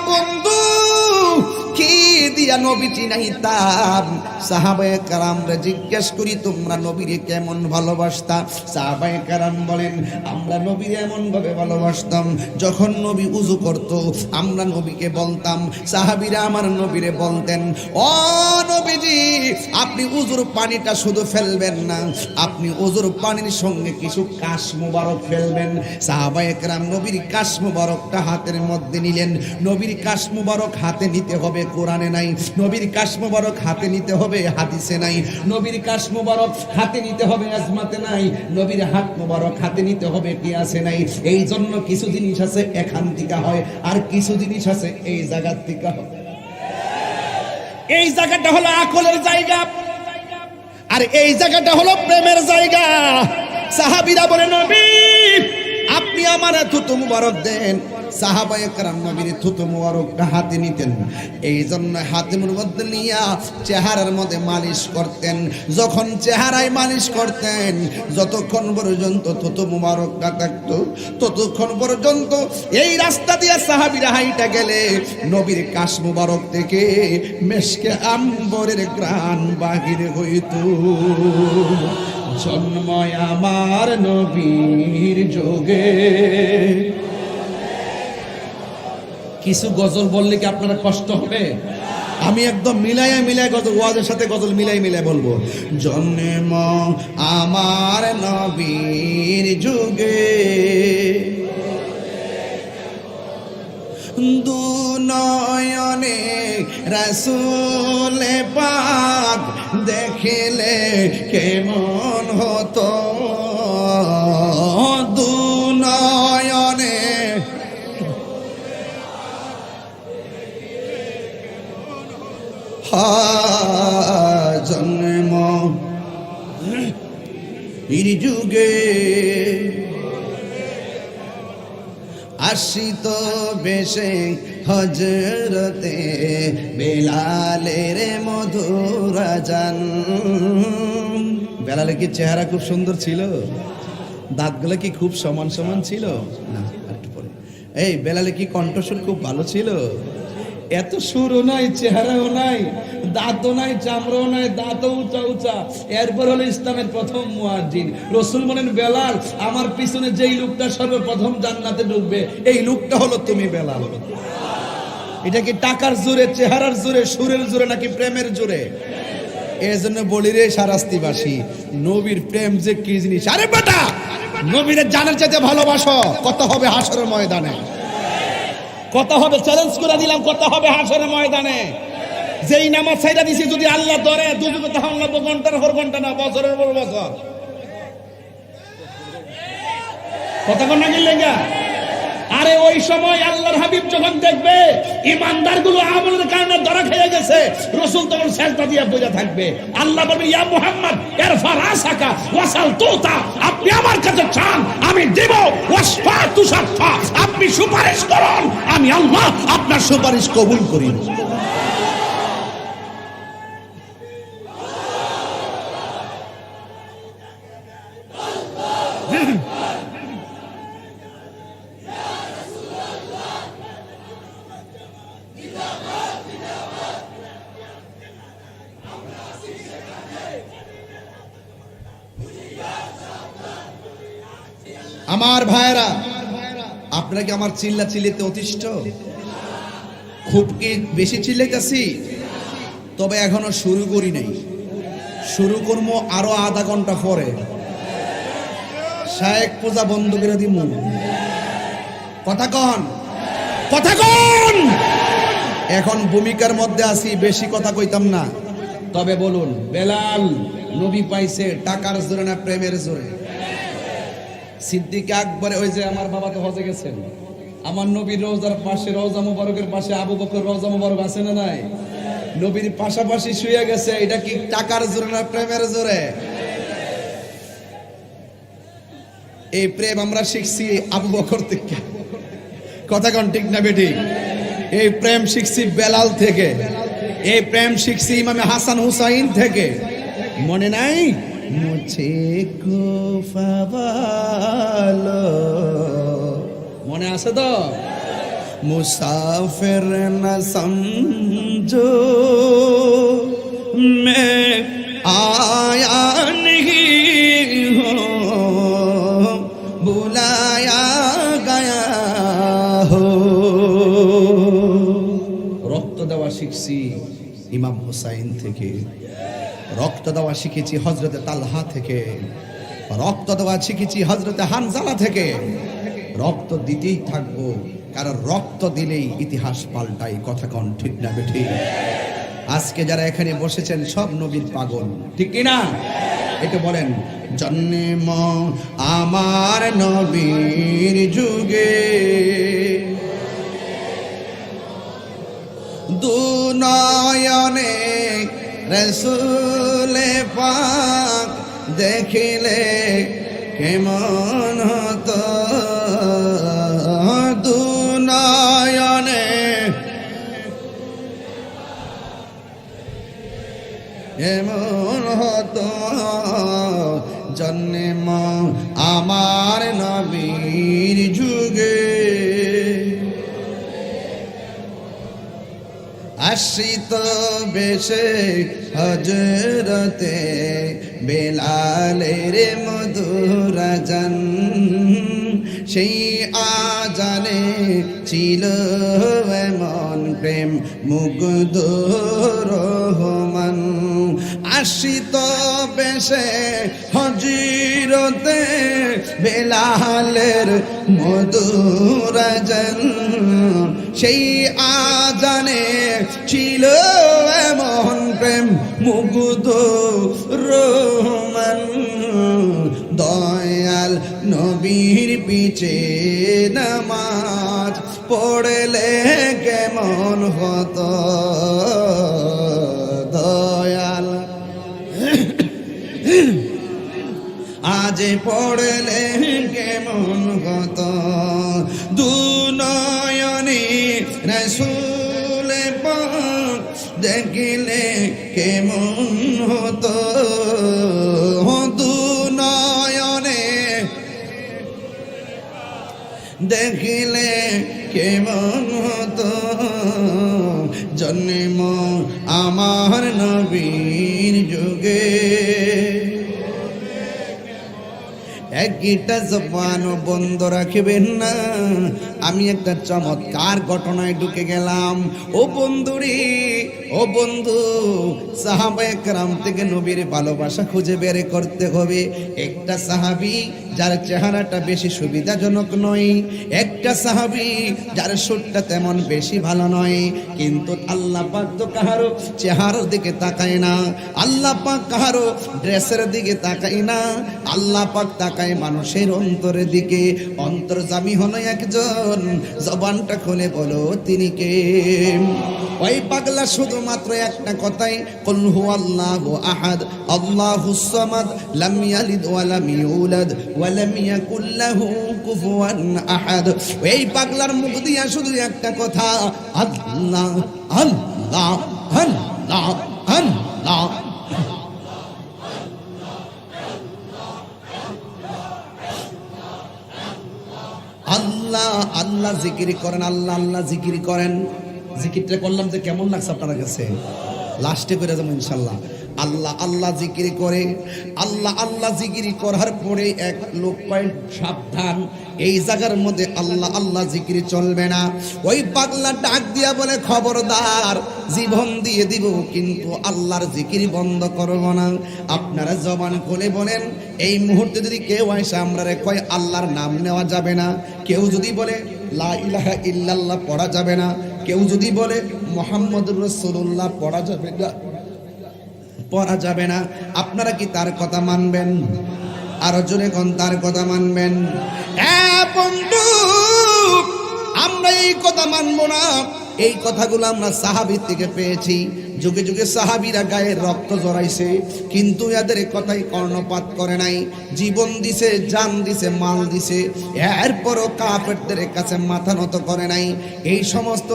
বন্ধু কি দিয়া নবী চিনাইতাম? সাহাবায়ে কেরামরা জিজ্ঞেস করি তোমরা নবীরে কেমন ভালোবাসতা? সাহাবায়ে কেরাম বলেন আমরা নবীরে এমন ভাবে ভালোবাসতাম, যখন নবী উযু করত আমরা নবীকে বলতাম, সাহাবীরা আমার নবীরে বলতেন, ও নবীজি আপনি উযুর পানিটা শুধু ফেলবেন না, আপনি উযুর পানির সঙ্গে কিছু কাশ মুবারক ফেলবেন। সাহাবায়ে কেরাম নবীর কাশ মুবারকটা হাতের মধ্যে নিলেন। নবীর কাশ মুবারক হাতে নিতে হবে কোরআনে নাই, নবীর কাশ মুবারক হাতে নিতে হবে হাদিসে নাই, নবীর কাশ মুবারক হাতে নিতে হবে আজমাতে নাই, নবীর হাত মুবারক হাতে নিতে হবে কিয়াসে নাই। এই জন্য কিছু জিনিস আছে এখান থেকে হয়, আর কিছু জিনিস আছে এই জায়গার থেকে হয়। এই জায়গাটা হলো আকলের জায়গা, আর এই জায়গাটা হলো প্রেমের জায়গা। সাহাবীরা বলে নবী আপনি আমার থুতু মুবারক দেন। সাহাবায়ে কেরাম নবীর থুতু মুবারকটা হাতে নিতেন, এই জন্য হাতে মুবারক নিয়া চেহারার মধ্যে মালিশ করতেন। যখন চেহারায় মালিশ করতেন যতক্ষণ পর্যন্ত থুতু মুবারকটা থাকতো ততক্ষণ পর্যন্ত এই রাস্তা দিয়ে সাহাবীরা হাইটা গেলে নবীর কাশ মুবারক থেকে মেশকে আম্বরের ঘ্রাণ বাহির হইতো। জন্ম আমার নবীর যোগে। কিছু গজল বললে কি আপনারা কষ্ট হবে? আমি একদম মিলাই গজল, ওয়াজের সাথে গজল মিলাই বলবো। জন্ম আমার নবীর যুগে, দু নয়নে রাসূল পাক দেখলে কেমন হতো, দু নয়নে জন্ম এর যুগে আসিত বেশে হজরতে বেলালের মধুর আজান। বেলালের কি চেহারা খুব সুন্দর ছিল? দাঁতগুলো কি খুব সমান ছিল? না, একটু পরে। এই বেলালে কি কণ্ঠস্বর খুব ভালো ছিল? এত সুরও নাই, চেহারাও নাই, দাঁতও নাই, চামড়াও নাই, দাঁতও উঁচা। এরপর হলো ইসলামের প্রথম মুয়াজ্জিন। রাসূল বলেন বেলাল আমার পিছনে যেই লোকটা সর্বপ্রথম জান্নাতে ঢুকবে এই লোকটা হলো তুমি বেলাল। এটা কি টাকার জোরে, চেহারার জোরে, সুরের জোরে নাকি প্রেমের জোরে? এই জন্য বলি রে শারাস্তিবাসী, নবীর প্রেম যে কি জিনিস। আরে বেটা নবীর জানার চাইতে ভালোবাসো, কত হবে হাসরের ময়দানে, কত হবে চ্যালেঞ্জ করে দিলাম, কত হবে হাসরের ময়দানে। যেই নামাজ ছাইরা দিছি যদি আল্লাহ ধরে দুজকে তখন 90 ঘন্টার পর ঘন্টা না, বছরের পর বছর। কতক্ষণ না গেলেন? আরে ওই সময় আল্লাহর হাবিব যখন দেখবে ইমানদারগুলো আমলের কারণে ধরা খেয়ে গেছে, রাসূল তখন সেজদা দিয়ে বসে থাকবে। আল্লাহ বলবে ইয়া মুহাম্মদ ইরফা রাসাকা ওয়াসাল তুতা, আপনি আমার কাছে চান আমি দেব, ওয়াসফা তুসাফা, আপনি সুপারিশ করুন আমি আল্লাহ আপনার সুপারিশ কবুল করি। আমার ভাইরা আপনারা কি আমার চিল্লাতে অতিষ্ঠ? খুব কি বেশি চিল্লাইতেছি? তবে এখনো শুরু করি নাই, শুরু করবো আরো আধা ঘন্টা পরে। শায়েক পূজা বন্ধ করে দিব। কথা কন। এখন ভূমিকার মধ্যে আছি, বেশি কথা কইতাম না। তবে বলুন বেলাল নবী পাইছে টাকার জোরে না প্রেমের জোরে? সিদ্দিক আকবরে, ওই যে আমার বাবা তো হজে গেছেন, আমার নবীর রওজার পাশে, রওজা মুবারকের পাশে আবু বকর রওজা মুবারক আছে না নাই? নবীর পাশাপাশি শুয়ে গেছে। এটা কি টাকার জোরে না প্রেমের জোরে? এই প্রেম আমরা শিখছি আবু বকর থেকে, কথা কোন ঠিক না বেটি? এই প্রেম শিখছি বেলাল থেকে, এই প্রেম শিখছি ইমামে হাসান হুসাইন থেকে। মনে নাই? মুঝে কো ফাওয়ালো, মনে আছে তো? মুসাফির না সমঝো मैं आया नहीं हूँ, बुलाया गया हो। রক্ত দেওয়া শিখছি ইমাম হুসাইন থেকে, রক্ত দেওয়া শিখেছি হযরতে তালহা থেকে, রক্ত দেওয়া শিখেছি হযরতে হানজালা থেকে। রক্ত দিতেই থাকবো, কারণ রক্ত দিলেই ইতিহাস পাল্টায়, কথা কোন ঠিক না বেঠি? আজকে যারা এখানে বসেছেন সব নবীর পাগল, ঠিক কি না? এটা বলেন, জন্ম আমার নবীর যুগে, দু নয়নে রসুল পাক দেখিলে কেমন হতো, দু নয়নে কেমন হতো, জন্ম আমার নবীর যুগে। আশ্রিত বেশে হযরতে বেলালের মধুর আজান, সেই আজানে ছিল এমন প্রেম মুগ্ধ রহমান। আশ্রিত বেশে হযরতে বেলালের মধুর আজান, সেই আজানে ছিল এমন প্রেম মুগ্ধ রহমান। দয়াল নবীর পিছে নামাজ পড়লে কেমন হতো, দয়াল আজ পড়লে কেমন হতো, দু নয়নে রাসূল পাক দেখিলে কেমন হতো, দু নয়নে দেখিলে কেমন হতো, জন্ম আমার নবীর যুগে। একটা জবানও বন্ধ রাখবেন না। আমি একটা চমৎকার ঘটনায় ঢুকে গেলাম। ও বন্ধুরে, ও বন্ধু, সাহাবায়ে কেরাম থেকে নবীর ভালোবাসা খুঁজে বের করতে হবে। একটা সাহাবী যার চেহারাটা বেশি সুবিধাজনক নয়, একটা সাহাবী যার সুরটা তেমন বেশি ভালো নয়, কিন্তু আল্লাহ পাক তো কাহারো চেহারার দিকে তাকায় না, আল্লাহ পাক কাহারো ড্রেসের দিকে তাকায় না, আল্লাহ পাক তাকায় মানুষের অন্তরের দিকে। অন্তর্যামী হলো একজন, জবানটা খুলে বলো তিনি কে? ওই পাগলা শুধুমাত্র একটা কথাই, কুল হুয়াল্লাহু আহাদ আল্লাহুস সামাদ লাম ইয়ালিদ ওয়া লাম ইউলাদ ওয়া লাম ইয়াকুল লাহু কুফুয়ান আহাদ। এই পাগলার মুখ দিয়া শুধু একটা কথা, আল্লাহ আল্লাহ আল্লাহ আল্লাহ। আল্লাহ আল্লাহ জিকির করেন, আল্লাহ আল্লাহ জিকির করেন। জিকিরটা করলাম যে কেমন লাগছে আপনার কাছে? লাস্টে করে যাবো ইনশাল্লাহ। আল্লাহ আল্লাহ জিকির করে, আল্লাহ আল্লাহ জিকির করার পরে এক লোক কয়, সাবধান, এই জায়গার মধ্যে আল্লাহ আল্লাহ জিকির চলবে না। ওই পাগলা ডাক দিয়া বলে, খবরদার, জীবন দিয়ে দিব কিন্তু আল্লাহর জিকির বন্ধ করব না। আপনারা জবান খুলে বলেন, এই মুহূর্তে যদি কেউ আসে আমরা কয় আল্লাহর নাম নেওয়া যাবে না, কেউ যদি বলে লা ইলাহা ইল্লাল্লাহ পড়া যাবে না, কেউ যদি বলে মুহাম্মদুর রাসূলুল্লাহ পড়া যাবে না, পড়া যাবে না, আপনারা কি তার কথা মানবেন? আরো জোরে কোন তার কথা মানবেন? বন্ধু, আমরা এই কথা মানবো না। এই কথাগুলো আমরা সাহাবী থেকে পেয়েছি। যুগে যুগে সাহাবীরা গায়ের রক্ত জড়াইছে, কিন্তু এদের কথাই কর্ণপাত করে নাই। জীবন দিছে, জান দিছে, মাল দিছে, এরপরও কাফেরদের কাছে মাথা নত করে নাই। এই সমস্ত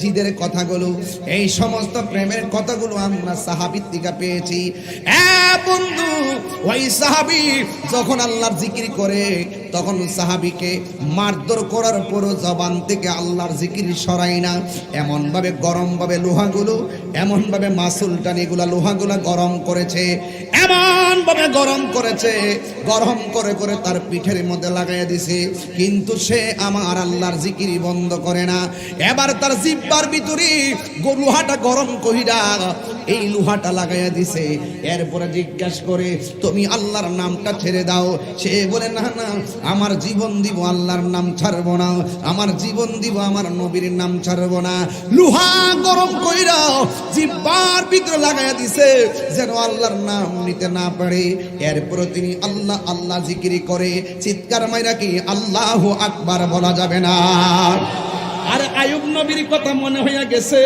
জিদের কথাগুলো, এই সমস্ত প্রেমের কথাগুলো আমরা সাহাবীর থেকে পেয়েছি। বন্ধু, ওই সাহাবী যখন আল্লাহর জিকির করে, তখন সাহাবীকে মারধর করার পরও জবান থেকে আল্লাহর জিকির সরাই না। এমন ভাবে গরম ভাবে লোহাগুলো, এমন ভাবে মাসুল টানিগুলা লোহাগুলা গরম করেছে, এমন ভাবে গরম করেছে, গরম করে করে তার পিঠের মধ্যে লাগাইয়া দিছে, কিন্তু সে আমার আল্লাহর জিকির বন্ধ করে না। এবার তার জিহ্বার ভিতরে লোহাটা গরম কইরা এই লোহাটা লাগাইয়া দিছে। এরপরে জিজ্ঞাসা করে, তুমি আল্লাহর নামটা ছেড়ে দাও। সে বলে, না না, আমার জীবন দিব আল্লাহর নাম ছাড়বো না, আমার জীবন দিব আমার নবীর নাম ছাড়বো না। লোহা গরম কইরা জিহ্বার ভিতরে লাগাইয়া দিছে যেন আল্লাহর নাম নিতে না পারে। এরপরে তিনি আল্লাহ আল্লাহ জিকির করে চিৎকার মাইরা কি আল্লাহু আকবার বলা যাবে না? আর আয়ুব নবীর কথা মনে হইয়া গেছে।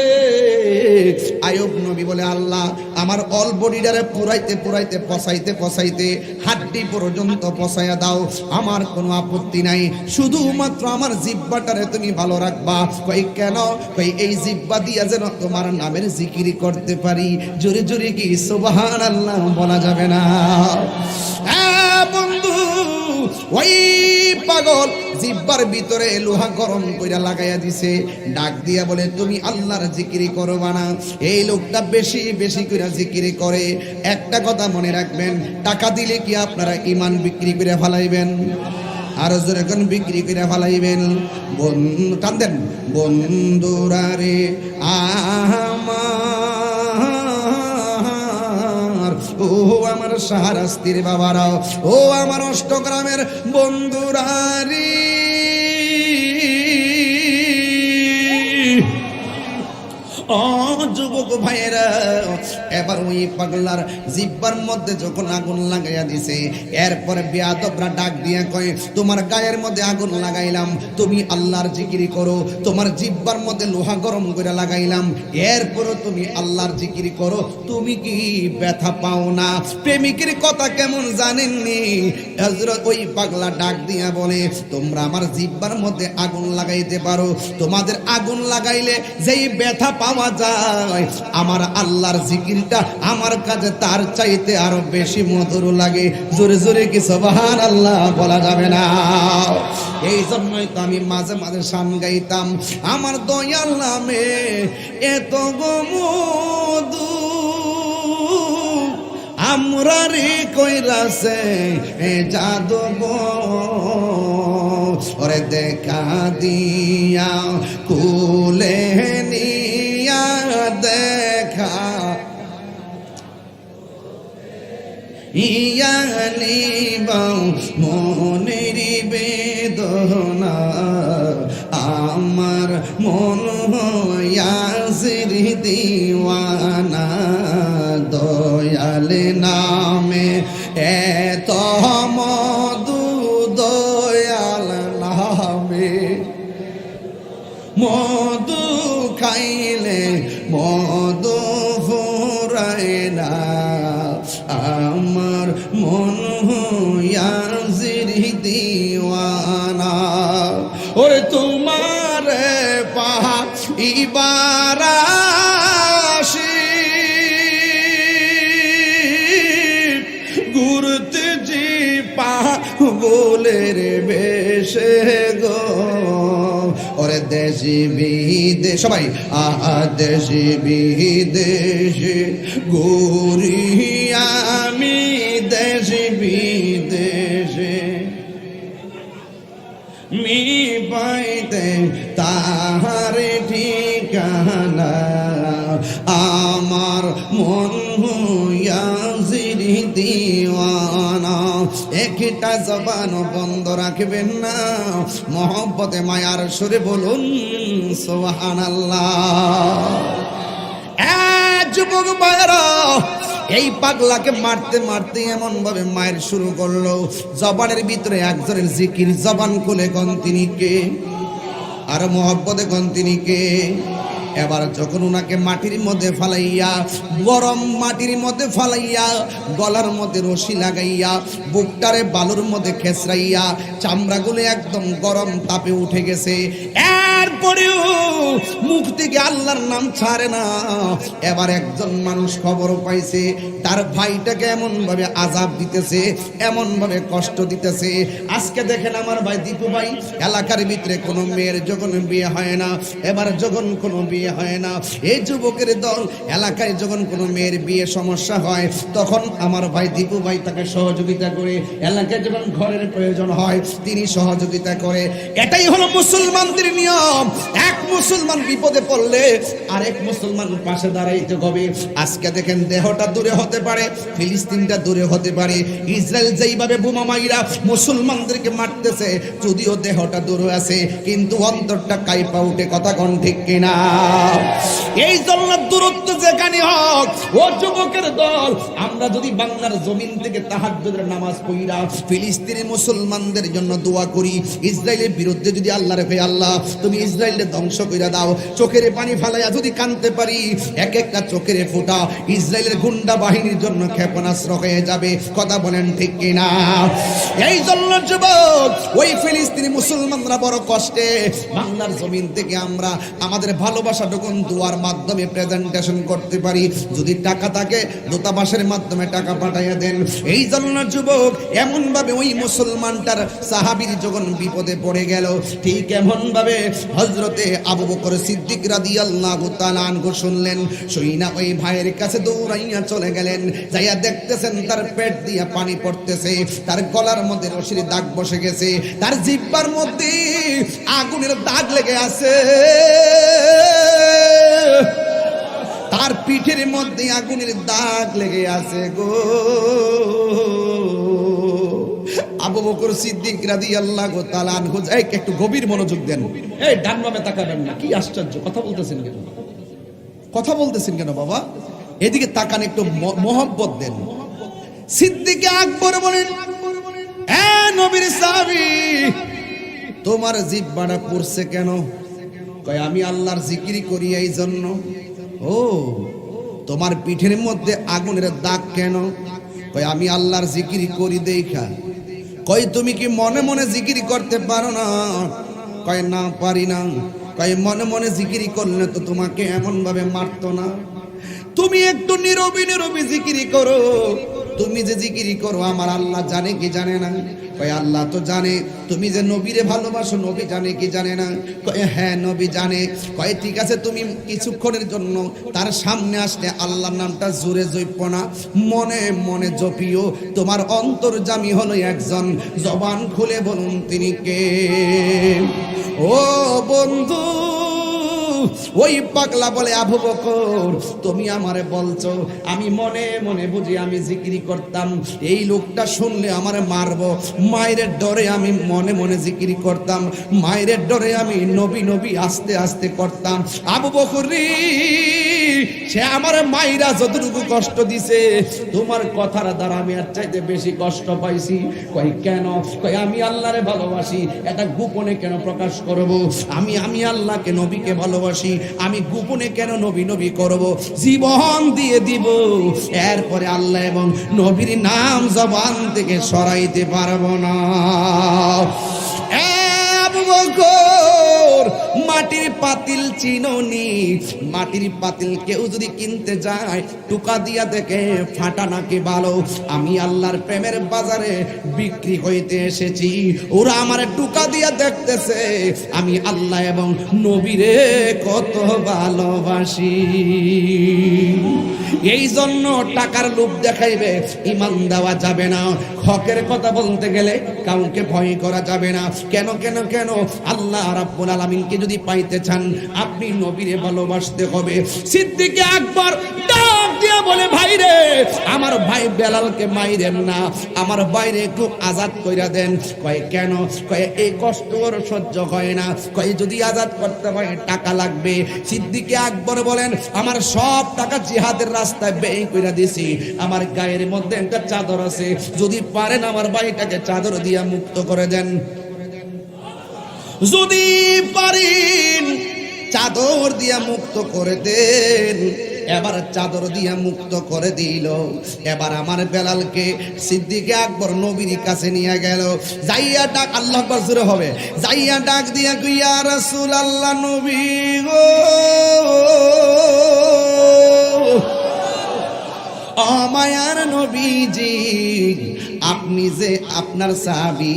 আয়ুব নবী বলে, আল্লাহ আমার অল বডিটারে পুরাইতে পুরাইতে পচাইতে পচাইতে হাড্ডি পর্যন্ত পচাইয়া দাও, আমার কোনো আপত্তি নাই, শুধুমাত্র আমার জিহ্বাটারে তুমি ভালো রাখবা। কই কেন? কই এই জিহ্বা দিয়া যেন তোমার নামের জিকির করতে পারি। জোরে জোরে কি সুবহানাল্লাহ বলা যাবে না? বন্ধু, ওই পাগল জিহ্বার ভিতরে লোহা গরম কইরা লাগাইয়া দিছে, ডাক দিয়া বলে, তুমি আল্লাহর জিকির করবা না? এই লোকটা বেশি বেশি কইরা জিকির করে। একটা কথা মনে রাখবেন, টাকা দিলে কি আপনারা ঈমান বিক্রি করে ফেলাইবেন? আর জোরে কোন বিক্রি করে ফেলাইবেন? কান্দেন বন্ধুরা রে আমার, ও আমার শাহরাস্তির বাবারাও, ও আমার অষ্টগ্রামের বন্ধুরা রে, যুবক ভাইয়েরা, এবার ওই পাগলার জিহ্বার মধ্যে যখন আগুন লাগাইয়া দিছে, এরপরে বেয়াদবরা ডাক দিয়া কয়, তোমার গায়ের মধ্যে আগুন লাগাইলাম, তুমি আল্লাহর জিকির করো, তোমার জিহ্বার মধ্যে লোহা গরম করে লাগাইলাম, এরপরও তুমি আল্লাহর জিকির করো, তুমি কি ব্যথা পাও না? প্রেমিকের কথা কেমন জানেননি? হযরত ওই পাগলা ডাক দিয়া বলে, তোমরা আমার জিহ্বার মধ্যে আগুন লাগাইতে পারো, তোমাদের আগুন লাগাইলে যেই ব্যথা পাওয়া যায়, আমার আল্লাহর জিকিরটা আমার কাছে তার চাইতে আরো বেশি মধুর লাগে। জোরে জোরে কি সুবহানাল্লাহ বলা যাবে না? এই জন্যই তো আমি মাঝে মাঝে শান গাইতাম, আমার দয়াল নামে এত গো মধু আমরা রে কইরাছে জাদু গো, ওরে দেখা দিয়া কুলে নিয়া দেখা ইয়ানিবাও মনের বেদনা, আমার মন হইয়াছির দিওয়ানা, দয়াল নামে এত মধু, দয়াল নামে মধু খাইলে মধু ফুরায় না, আমার মন হইয়াছির দিওয়ানা। ওরে তোমার পাইবার আসি ঘুরতে জি পাগলের বেশে গো, ওরে দেশি বিদেশ সবাই দেশি বিদেশে ঘুরি আমি, দেশি বিদেশে মি পাইতে তাহার ঠিকানা, আমার মন হইয়াছির দিওয়ানা। একটা জবান বন্ধ রাখবেন না, মহব্বতে মায়ার সুরে বলুন সুবহানাল্লাহ। যুবক ভাইরা, এই পাগলাকে মারতে মারতে এমন ভাবে মায়ের শুরু করলো, জবানের ভিতরে একজনের জিকির, জবান খুলে কোন তিনি কে? আর মহব্বতে কোন তিনি কে? এবার যখন উনাকে মাটির মধ্যে ফালাইয়া, গরম মাটির মধ্যে ফালাইয়া, গলার মধ্যে রশি লাগাইয়া, বুকটারে বালুর মধ্যে খেসরাইয়া, চামড়াগুলো একদম গরম তাপে উঠে গেছে, এরপরেও মুখ থেকে আল্লাহর নাম ছাড়ে না। এবার একজন মানুষ খবর পাইছে তার ভাইটাকে এমন ভাবে আযাব দিতেছে, এমন ভাবে কষ্ট দিতেছে। আজকে দেখেন আমার ভাই দীপু ভাই, এলাকার ভিতরে কোনো মেয়ের যখন বিয়ে হয় না, এবার যখন কোনো বিয়ে হয় না, এই যুবকের দল এলাকায় যখন কোনো মেয়ের বিয়ে সমস্যা হয়, তখন আমার ভাই দীপু ভাই তাকে সহযোগিতা করে, এলাকায় যখন ঘরের প্রয়োজন হয় তিনি সহযোগিতা করে। এটাই হলো মুসলমানদের নিয়ম। এক মুসলমান বিপদে পড়লে আরেক মুসলমান পাশে দাঁড়াইতে হবে। আজকে দেখেন দেহটা দূরে হতে পারে, ফিলিস্তিনটা দূরে হতে পারে, ইসরায়েল যেইভাবে বোমা মাইরা মুসলমানদেরকে মারতেছে, যদিও দেহটা দূরে আছে কিন্তু অন্তরটা কাইপা উঠে, কথা কোন ঠিক কিনা? এই জন্য দূরত্ব যেখানে হোক, ও যুবকের দল, আমরা যদি বাংলার জমিন থেকে তাহাজ্জুদের নামাজ পড়িরা ফিলিস্তিনি মুসলমানদের জন্য দোয়া করি, ইসরায়েলের বিরুদ্ধে যদি আল্লাহরে কই, আল্লাহ তুমি ইসরায়েলকে ধ্বংস কইরা দাও, চোখের পানি ফালাইয়া যদি কাঁদতে পারি, এক একটা চোখের ফোঁটা ইসরায়েলের গুন্ডা বাহিনীর জন্য ক্ষেপণাস্ত্র হয়ে যাবে, কথা বলেন ঠিক কিনা? এই জন্য যুবক, ওই ফিলিস্তিনি মুসলমানরা বড় কষ্টে, বাংলার জমিন থেকে আমরা আমাদের ভালোবাসাটুকু দোয়ার মাধ্যমে প্রেজেন্টেশন করতে পারি। যদি টাকা থাকে দূতাবাসের মাধ্যমে টাকা পাঠাইয়া দেন। এই জন্য যুবক, এমন ভাবে ওই মুসলমানটার সাহাবীর যখন বিপদে পড়ে গেল, ঠিক এমন ভাবে হযরতে আবু বকর সিদ্দিক রাদিয়াল্লাহু তাআলা আনহু শুনলেন, শুইনা ওই ভাইয়ের কাছে দৌড়াইয়া চলে গেলেন। যাইয়া দেখতেছেন তার পেট দিয়া পানি পড়তেছে, তার গলার মধ্যে রশির দাগ বসে গেছে, তার জিহ্বার মধ্যে আগুনের দাগ লেগে আছে, তার পিঠের মধ্যে আগুনের দাগ লেগে আছে গো। আবু বকর সিদ্দিক রাদিয়াল্লাহু তাআলা আনহু, একটু গভীর মনোযোগ দেন। এই ডান বামে তাকাবেন না, কি আশ্চর্য, কথা বলতেছেন কেন? কথা বলতেছেন কেন বাবা? এদিকে তাকান, একটু মহব্বত দেন। সিদ্দিক আকবর বলেন, এ নবীর সাহাবী, তোমার জিহ্বাটা পুড়ছে কেন? কয় আমি আল্লাহর জিকির করি এই জন্য। ও, তোমার পিঠের মধ্যে আগুনের দাগ কেন? কয় আমি আল্লাহর জিকির করি দেখা। কয় তুমি কি মনে মনে জিকির করতে পারো না? কয় না, পারি না। কয় মনে মনে জিকির করলে তো তোমাকে এমন ভাবে মারতো না। তুমি একটু নীরবে নীরবে জিকির করো। তুমি যে জিকিরি করো আমার আল্লাহ জানে কি জানে না? কয় আল্লাহ তো জানে। তুমি যে নবীরে ভালোবাসো, নবী জানে কি জানে না? কয় হ্যাঁ নবী জানে। কয় ঠিক আছে, তুমি কিছুক্ষণের জন্য তার সামনে আসলে আল্লাহর নামটা জোরে জপো না, মনে মনে জপিও। তোমার অন্তর্যামী হলো একজন, জবান খুলে বলুন তিনি কে? ও বন্ধু, ওই পাগলা বলে আবু বকর, তুমি আমারে বলছো আমি মনে মনে বুঝি আমি জিকিরি করতাম, এই লোকটা শুনলে আমারে মারবো, মায়ের ডরে আমি মনে মনে জিকিরি করতাম, মায়ের ডরে আমি নবী নবী আস্তে আস্তে করতাম। আবু বকর রে, সে আমার মাইরা যতটুকু কষ্ট দিছে, তোমার কথার দ্বারা আমি আর চাইতে বেশি কষ্ট পাইছি। কই কেন? কই আমি আল্লাহরে ভালোবাসি, এটা গোপনে কেন প্রকাশ করব? আমি আল্লাহকে নবীকে ভালোবাসি, আমি গোপনে কেন নবী নবী করব? জীবন দিয়ে দিব, এরপরে আল্লাহ এবং নবীর নাম জবান থেকে সরাইতে পারবো না। আবু বকর, মাটির পাতিল চিনোনি? মাটির পাতিল কেউ যদি কিনতে যায়, টুকা দিয়া দেখে ফাটা নাকি ভালো। আমি আল্লাহর প্রেমের বাজারে বিক্রি হইতে এসেছি, ওরা আমার টুকা দিয়া দেখতেছে আমি আল্লাহ এবং নবীরে কত ভালোবাসি। এই জন্য টাকার লোভ দেখাইবে ঈমান দেওয়া যাবে না। হকের কথা বলতে গেলে কাউকে ভয় করা যাবে না। কেন কেন কেন? আল্লাহ রাব্বুল আলামিনকে যদি পাইতে চান, আপনি নবীরে ভালোবাসতে হবে। সিদ্দিক আকবর ডাক দিয়া বলে, ভাই রে, আমার ভাই বেলালকে মাইরেন না, আমার বাইরে একটু আজাদ কইরা দেন। কয় কেন? কয় এই কষ্ট ওর সহ্য হয় না। কয় যদি আজাদ করতে হয় টাকা লাগবে। সিদ্দিক আকবর বলেন, আমার সব টাকা জিহাদের রাস্তায় ব্যয় কইরা দিছি, আমার গায়ের মধ্যে একটা চাদর আছে, যদি পারেন আমার ভাইটাকে চাদর দিয়া মুক্ত করে দেন। যদি পারেন চাদর দিয়া মুক্ত করে দেন। এবার চাদর দিয়া মুক্ত করে দিল। এবার আমার বেলালকে সিদ্দিকে আকবর নবীর কাছে নিয়ে গেল। যাইয়া ডাক, আল্লাহ আকবার জোরে হবে, যাইয়া ডাক দিয়া ইয়া রাসূলুল্লাহ, নবী গো, ও মায়ার নবীজি, আপনি যে আপনার সাহাবী,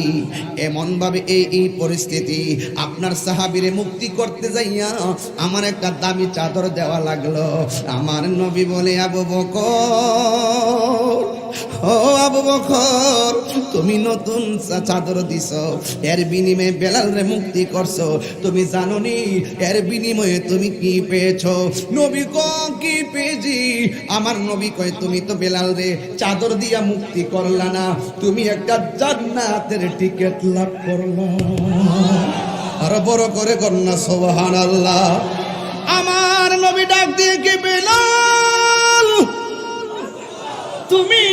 এমন ভাবে এই পরিস্থিতি, আপনার সাহাবীরে মুক্তি করতে যাইয়া আমার একটা দামি চাদর দেওয়া লাগলো। আমার নবী বলে, আবু বকর, ও আবু বকর, তুমি নতুন চাদর দিছ, এর বিনিময়ে বেলালরে মুক্তি করছো, তুমি জানো নি এর বিনিময়ে তুমি কি পেয়েছো? নবী কয়, কি পেয়েছি? আমার নবী কয়, তুমি তো বেলালরে চাদর দিয়া মুক্তি করলা না, তুমি একটা জান্নাতের টিকিট লাভ করলা। আর বড় করে কন্যা সুবহানাল্লাহ। আমার নবী ডাক দিয়ে কি, বেলাল তুমি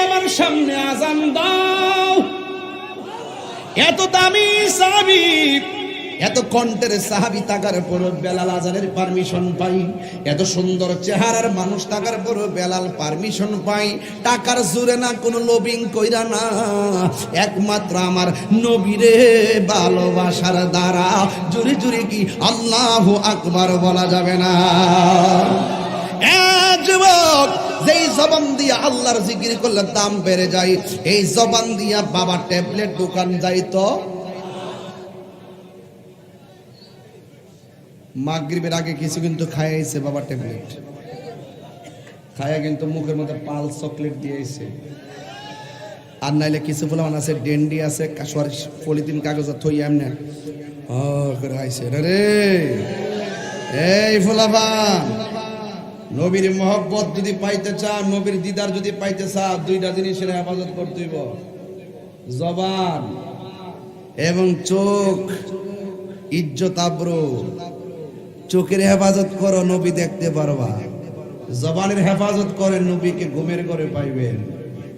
আমার সামনে আজান দাও। এত দামি সাহাবী, এত কণ্ঠের সাহাবী থাকার পর বেলাল আজানের পারমিশন পাই। এত সুন্দর চেহারার মানুষ থাকার পর বেলাল পারমিশন পাই। টাকার জোরে না, কোনো লোভিং কইরা না, একমাত্র আমার নবীরে ভালোবাসার দ্বারা। জুরি জুরি কি আল্লাহু আকবার বলা যাবে না? যুবক, যেই জবান দিয়া আল্লাহর জিকির করলে দাম বেড়ে যায়, এই জবান দিয়া বাবা ট্যাবলেট দোকান যাইতো, মাগরিবের আগে কিছু কিন্তু খাইছে বাবা ট্যাবলেট খায়া, কিন্তু মুখের মধ্যে পাল চকলেট দিয়েছে। আর নাইলে কিছু ফুলামান আছে, ডেন্ডি আছে, কাশোয়ার পলিথিন কাগজ থই এমনি করে আইছে রে। এই ফুলাবান, নবীর মহব্বত যদি পাইতে চাও, নবীর দিদার যদি পাইতে চাও, দুইটা জিনিসের হেফাজত করতে হইব, জবান এবং চোখ। ইজ্জত আবরু, চোখের হেফাজত করো, নবী দেখতে পারবা। জবানের হেফাজত করে, নবীকে ঘুমের ঘরে পাইবেন।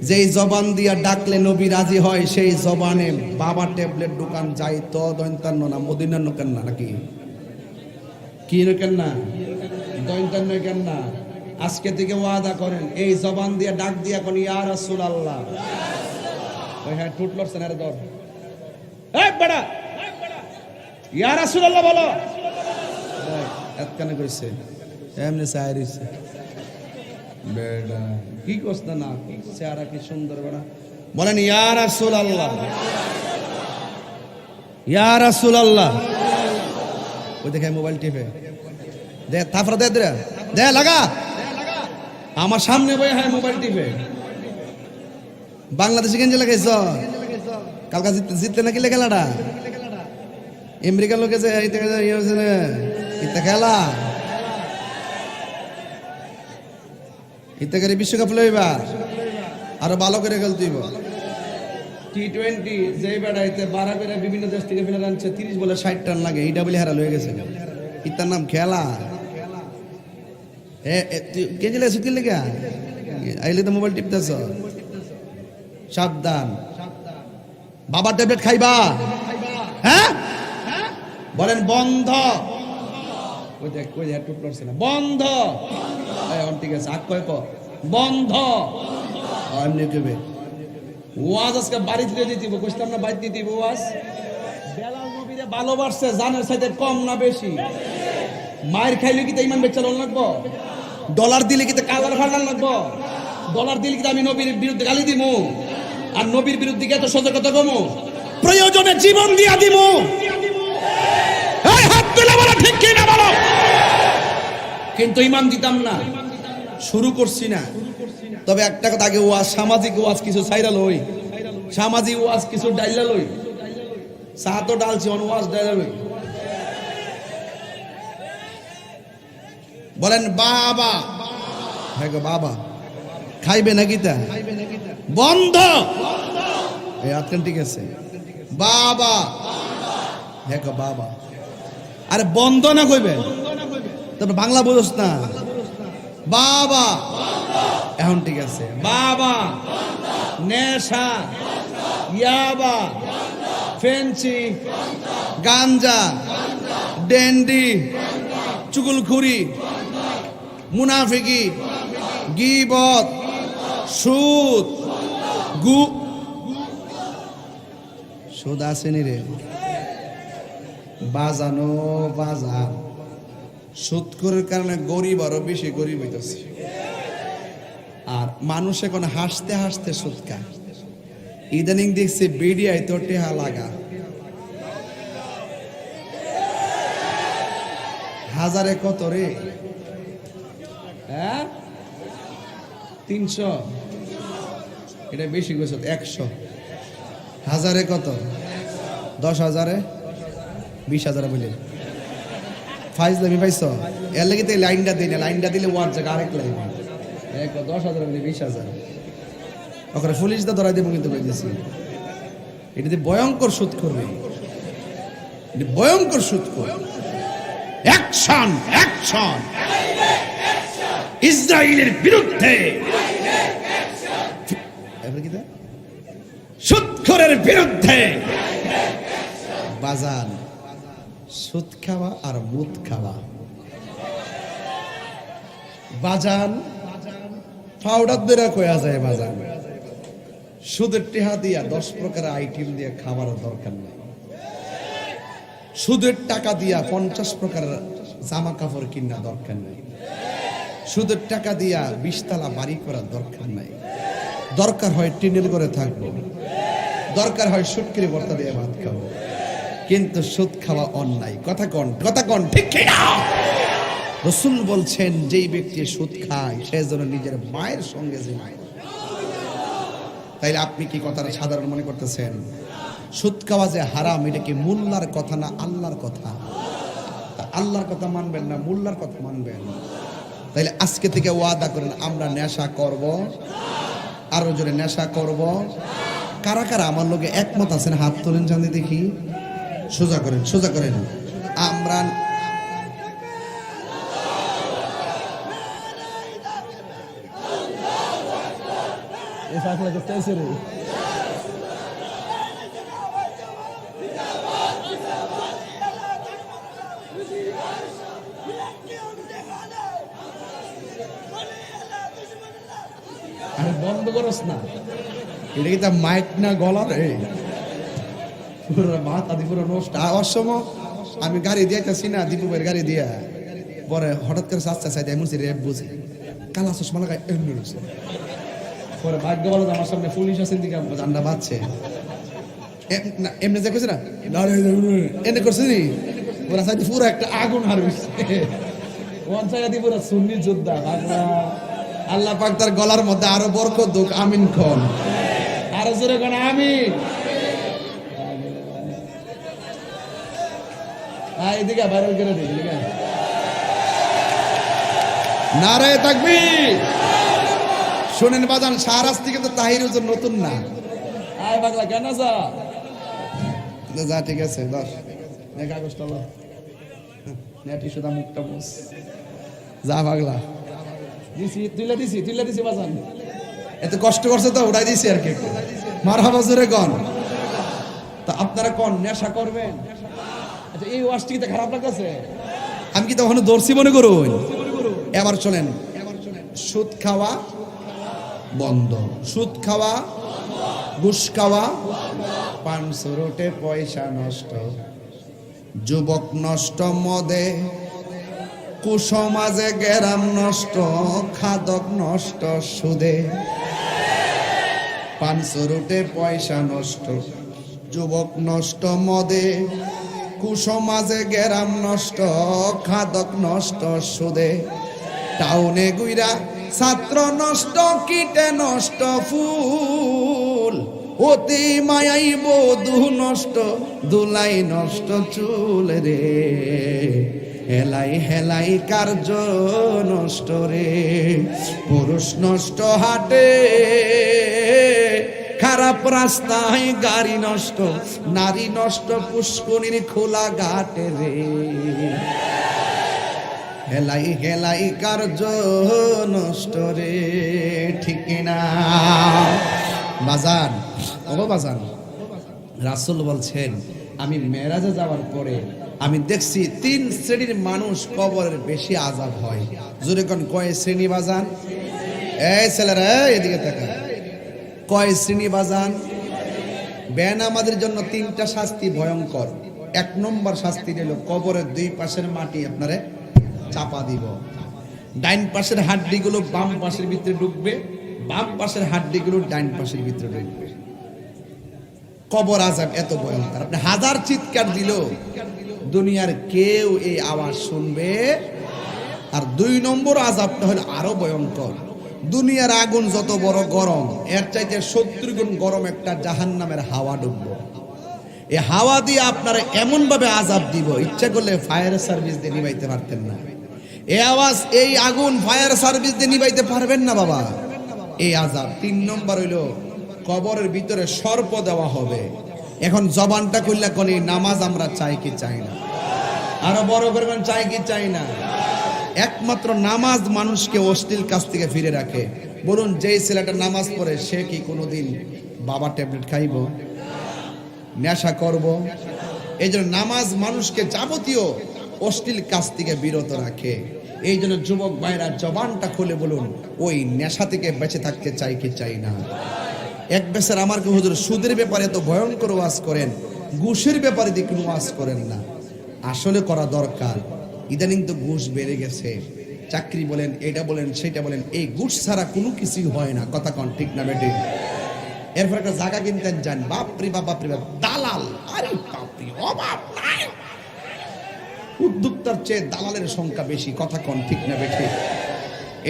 যেই জবান দিয়া ডাকলে নবী রাজি হয়, সেই জবানে বাবা ট্যাবলেট দোকান যাই তো দৈন্তান্ন না, মদিনান্ন কেন না, নাকি কি কেন না, দৈন্তান্ন কেন না। আজকে থেকে ওয়াদা করেন, এই জবান দিয়া ডাক দিয়া কোন ইয়া রাসূলুল্লাহ। ওই হ্যাঁ ঠুট লড়ছেন, আরে দর এই বড়া ইয়া রাসূলুল্লাহ বলো। এতখানে কইছে, এমনি সাইরিছে বেডা, কি কষ্ট না, চেহারা কি সুন্দর বেড়া। বলেন ইয়া রাসূলুল্লাহ, ইয়া রাসূলুল্লাহ। ওই দেখে মোবাইল টিপে দে, তারপরে দে দে লাগা, আমার সামনে বই হ্যাঁ মোবাইল টিপে। বাংলাদেশে কেন লাগাইছ? কালকা জিতলে নাকি খেলাটা? আমেরিকার লোকে যে ইতে খেলা, ইতে করে বিশ্বকাপ লইবা, আরো ভালো করে খেলতেইব। T20 যে বেড়াইতে 12 করে বিভিন্ন দেশ থেকে ফেলে আনছে, 30 বলে 60 রান লাগে, এইটা বলে হারা লয়ে গেছে। ইতার নাম খেলা। কে জিলে সুতিল লেগা আইলে তো মোবাইল টিপতেছ, সাবধান। বাবা ট্যাবলেট খাইবা, হ্যাঁ বলেন বন্ধ। ওই দেখ ওই দেখ টুট করছে না, বন্ধ। ঠিক আছে, আগ কয় বন্ধ। এমনি কেবে ওয়াজ আজকে বাড়িতে দিয়ে দিব, কইতাম না বাড়িতে দিব ওয়াজ। বেলাল নবীরে ভালোবাসছে, জানের সাথে কম না বেশি। মায়ের খাইলে কি ইমান বেচাল লাগবো? ডলার দিলে কি কালার ফালার লাগবো? ডলার দিলে কি আমি নবীর বিরুদ্ধে গালি দিব? আর নবীর বিরুদ্ধে এত সতর্কতা কমো, প্রয়োজনে জীবন দিয়া দিব। হাত তুলে বলো ঠিক কি না বলো। কিন্তু ইমান দিতাম না, শুরু করছি না। তবে একটা কথা, আগে ওয়াজ, সামাজিক ওয়াজ কিছু ছাইরা লই, সামাজিক ওয়াজ কিছু ডাইলা লই। চা তো ডালছি, ওয়াজ ডাইলা লই। বলেন বাবা, হ্যাঁ গো বাবা। খাইবে নাকি তা? বন্ধ। এই আতকান ঠিক আছে, বাবা, হ্যাঁ গো বাবা। আরে বন্ধ না কইবে, তবে বাংলা বুঝোস না। বাবা, এখন ঠিক আছে। বাবা, নেশা, ইয়াবা, ফেন্সি, গাঞ্জা, ডেন্ডি, চুগলখুরি, মুনাফিকি, গীবত, সুদ, সুদ আসেনি রে বাজানো বাজার। সুদ করার কারণে গরিব আরো বেশি গরিব হইতেছে। আর মানুষ এখন হাসতে হাসতে সুদ খায়। ইদানিং দেখছি বিডিআই তো টেহা লাগা, হাজারে কত রে? 300, এটা বেশি গেছে। 100, হাজারে কত? 10,000, 20,000 বলে ফাইজলামি পাইছ। এর লাগে তো লাইনটা দিই না, লাইনটা দিলে ওয়ার জায়গা আরেক লাইন 10,000 বলে 20,000 ওখানে পুলিশ দা ধরাই দেবো কিন্তু বলতেছি। এটা ভয়ঙ্কর সুদ করবে, ভয়ঙ্কর সুদ করবে। অ্যাকশন, অ্যাকশন ইসরায়েলের বিরুদ্ধে, সুদখোরের বিরুদ্ধে। বাজান, সুদ খাওয়া আর মুদ খাওয়া। বাজান পাউডার দিয়ে কয়া যায় বাজান, সুদের টেহা দিয়া 10 প্রকার আইটেম দিয়ে খাবার দরকার নেই। সুদের টাকা দিয়া 50 প্রকার জামা কাপড় কিনা দরকার নেই। সুদের টাকা দিয়া 20 তলা বাড়ি করার দরকার নাই। দরকার হয় টিনের ঘরে থাকবো, দরকার হয় শুটকিরি ভর্তা দিয়ে ভাত খাবো, কিন্তু সুদ খাওয়া অন্যায়। কথা কন ঠিক কিনা? রাসূল বলছেন যেই ব্যক্তি সুদ খায় সে যেন নিজের মায়ের সঙ্গে জিনায়। তাইলে আপনি কি কথাটা সাধারণ মনে করতেছেন? সুদ খাওয়া যে হারাম, এটা কি মোল্লার কথা না আল্লাহর কথা? আল্লাহর কথা মানবেন না মোল্লার কথা মানবেন? তাইলে আজকে থেকে ওয়াদা করেন আমরা নেশা করব, আরো জোরে নেশা করব। কারা কারা আমার লোকে একমত আছেন? হাত তোলেন জানি দেখি। সোজা করেন, সোজা করেন। আমরা বন্ধ করস না, এটা কি তা মাইক না গলা রে? পুরো মাথা দি পুরো নষ্ট। আওয়ার সময় আমি গাড়ি দিয়েছি না, দীপু ভাইয়ের গাড়ি দিয়া, পরে হঠাৎ করে চাচা চাই দেয় মুছি রেপ বুঝে কালা চশমা লাগাই এমনি রয়েছে। পরে ভাগ্য ভালো আমার সামনে পুলিশ আছে, দিকে জান্ডা বাজছে এমনি যে কইছে না এনে করছে নি, ওরা চাইতে পুরো একটা আগুন হার হইছে। ওয়ান সাইডে পুরো সুন্নি যোদ্ধা। আল্লাহ পাক তার গলার মধ্যে আরো বরকত দুক। আমিন কোন, আরো জোরে কোন আমিন। এদিকে ভাইরাল করে দিই, নারায়ে তাকবীর। শুনেন বাজান, শাহরাজ থেকে তো তাহির হুজুর নতুন না। আয় পাগলা কেন যা ঠিক আছে, ধর কাগজটা লো, নেটি সুদা মুখটা মুছ, যা পাগলা দিছি, তুইলা দিছি বাজান। এত কষ্ট করছে তো উড়াই দিছি আর কি। মারহাবা জোরে কোন। তা আপনারা কোন নেশা করবেন? আচ্ছা, এই ওয়াজটি কি খারাপ লাগতেছে? আমি কি তখন দর্শি মনে করুন? এবার চলেন, সুদ খাওয়া বন্ধ, সুদ খাওয়া, ঘুষ খাওয়া, পান সুরুটে পয়সা নষ্ট, যুবক নষ্ট মদে, কুসমাজে গেরাম নষ্ট, খাদক নষ্ট সুদে। পান সুরুটে পয়সা নষ্ট, যুবক নষ্ট মদে, কুসমাজে গেরাম নষ্ট, খাদক নষ্ট সুদে। টাউনে গুইরা ছাত্র নষ্ট, কীটে নষ্ট ফুল, অতি মায়াই বধূ নষ্ট, দুলাই নষ্ট চুল রে। হেলাই হেলাই কার্য নষ্ট রে, পুরুষ নষ্ট হাটে, খারাপ রাস্তায় গাড়ি নষ্ট, নারী নষ্ট পুষ্করিণীর খোলা ঘাটে রে। হেলাই হেলাই কার্য নষ্ট রে, ঠিক না বাজান? ও বাজান, রাসূল বলছেন আমি মেরাজে যাওয়ার পরে আমি দেখছি 3 শ্রেণীর মানুষ কবরের বেশি আযাব হয়। জোরে কোন কয় শ্রেণী বাজান? এই ছেলেরা এদিকে তাকান, কয় শ্রেণী বাজান? বেনামাজের জন্য 3টা শাস্তি ভয়ঙ্কর। 1 নম্বর শাস্তি হলো কবরের 2 পাশের মাটি আপনারে চাপা দিব। ডাইন পাশের হাড্ডিগুলো বাম পাশের ভিতরে ঢুকবে, বাম পাশের হাড্ডিগুলো ডাইন পাশের ভিতরে ঢুকবে। কবর আযাব এত ভয়ঙ্কর, আপনি হাজার চিৎকার দিলেও দুনিয়ার কেউ এই আওয়াজ শুনবে। আর 2 নম্বর আযাবটা হলো আরো ভয়ঙ্কর। দুনিয়ার আগুন যত বড় গরম, এর চাইতে 70 গুণ গরম একটা জাহান্নামের হাওয়া ঢুকবো। এই হাওয়া দিয়ে আপনারা এমন ভাবে আযাব দিব, ইচ্ছা করলে ফায়ার সার্ভিস দিয়ে নিভাইতে পারতেন না। এই আওয়াজ, এই আগুন ফায়ার সার্ভিস দিয়ে নিভাইতে পারবেন না বাবা, এই আযাব। 3 নম্বর হইল কবরের ভিতরে সর্প দেওয়া হবে। এখন জবানটা কইলা কোন নামাজ আমরা চাই কি চাই না? আরো বড় করবেন, চাই কি চাই না? একমাত্র নামাজ মানুষকে অশ্লীল কাজ থেকে ফিরে রাখে। বলুন, যেই ছেলেটা নামাজ পড়ে সে কি কোনোদিন বাবা ট্যাবলেট খাইব, নেশা করব? এই জন্য নামাজ মানুষকে যাবতীয় অশ্লীল কাজ থেকে বিরত রাখে। এই জন্য যুবক ভাইরা জবানটা খুলে বলুন, ওই নেশা থেকে বেঁচে থাকতে চাই কি চাই না? এক বেশের আমার কি হুজুর সুদের ব্যাপারে তো ভয়ঙ্কর ওয়াজ করেন, ঘুষের ব্যাপারে দিয়ে কোনো ওয়াজ করেন না। আসলে করা দরকার। ইদানিং তো ঘুষ বেড়ে গেছে, চাকরি বলেন, এটা বলেন, সেটা বলেন, এই ঘুষ ছাড়া কোনো কিছুই হয় না। কথা কন ঠিক না বেটি? এরপর একটা জায়গা কিনতেন যান, বাপরে বাপ, বাপরে বাপ, দালাল, আরে বাপরে, অভাব নাই। উদ্যোক্তার চেয়ে দালালের সংখ্যা বেশি। কথা কন ঠিক না বেটি?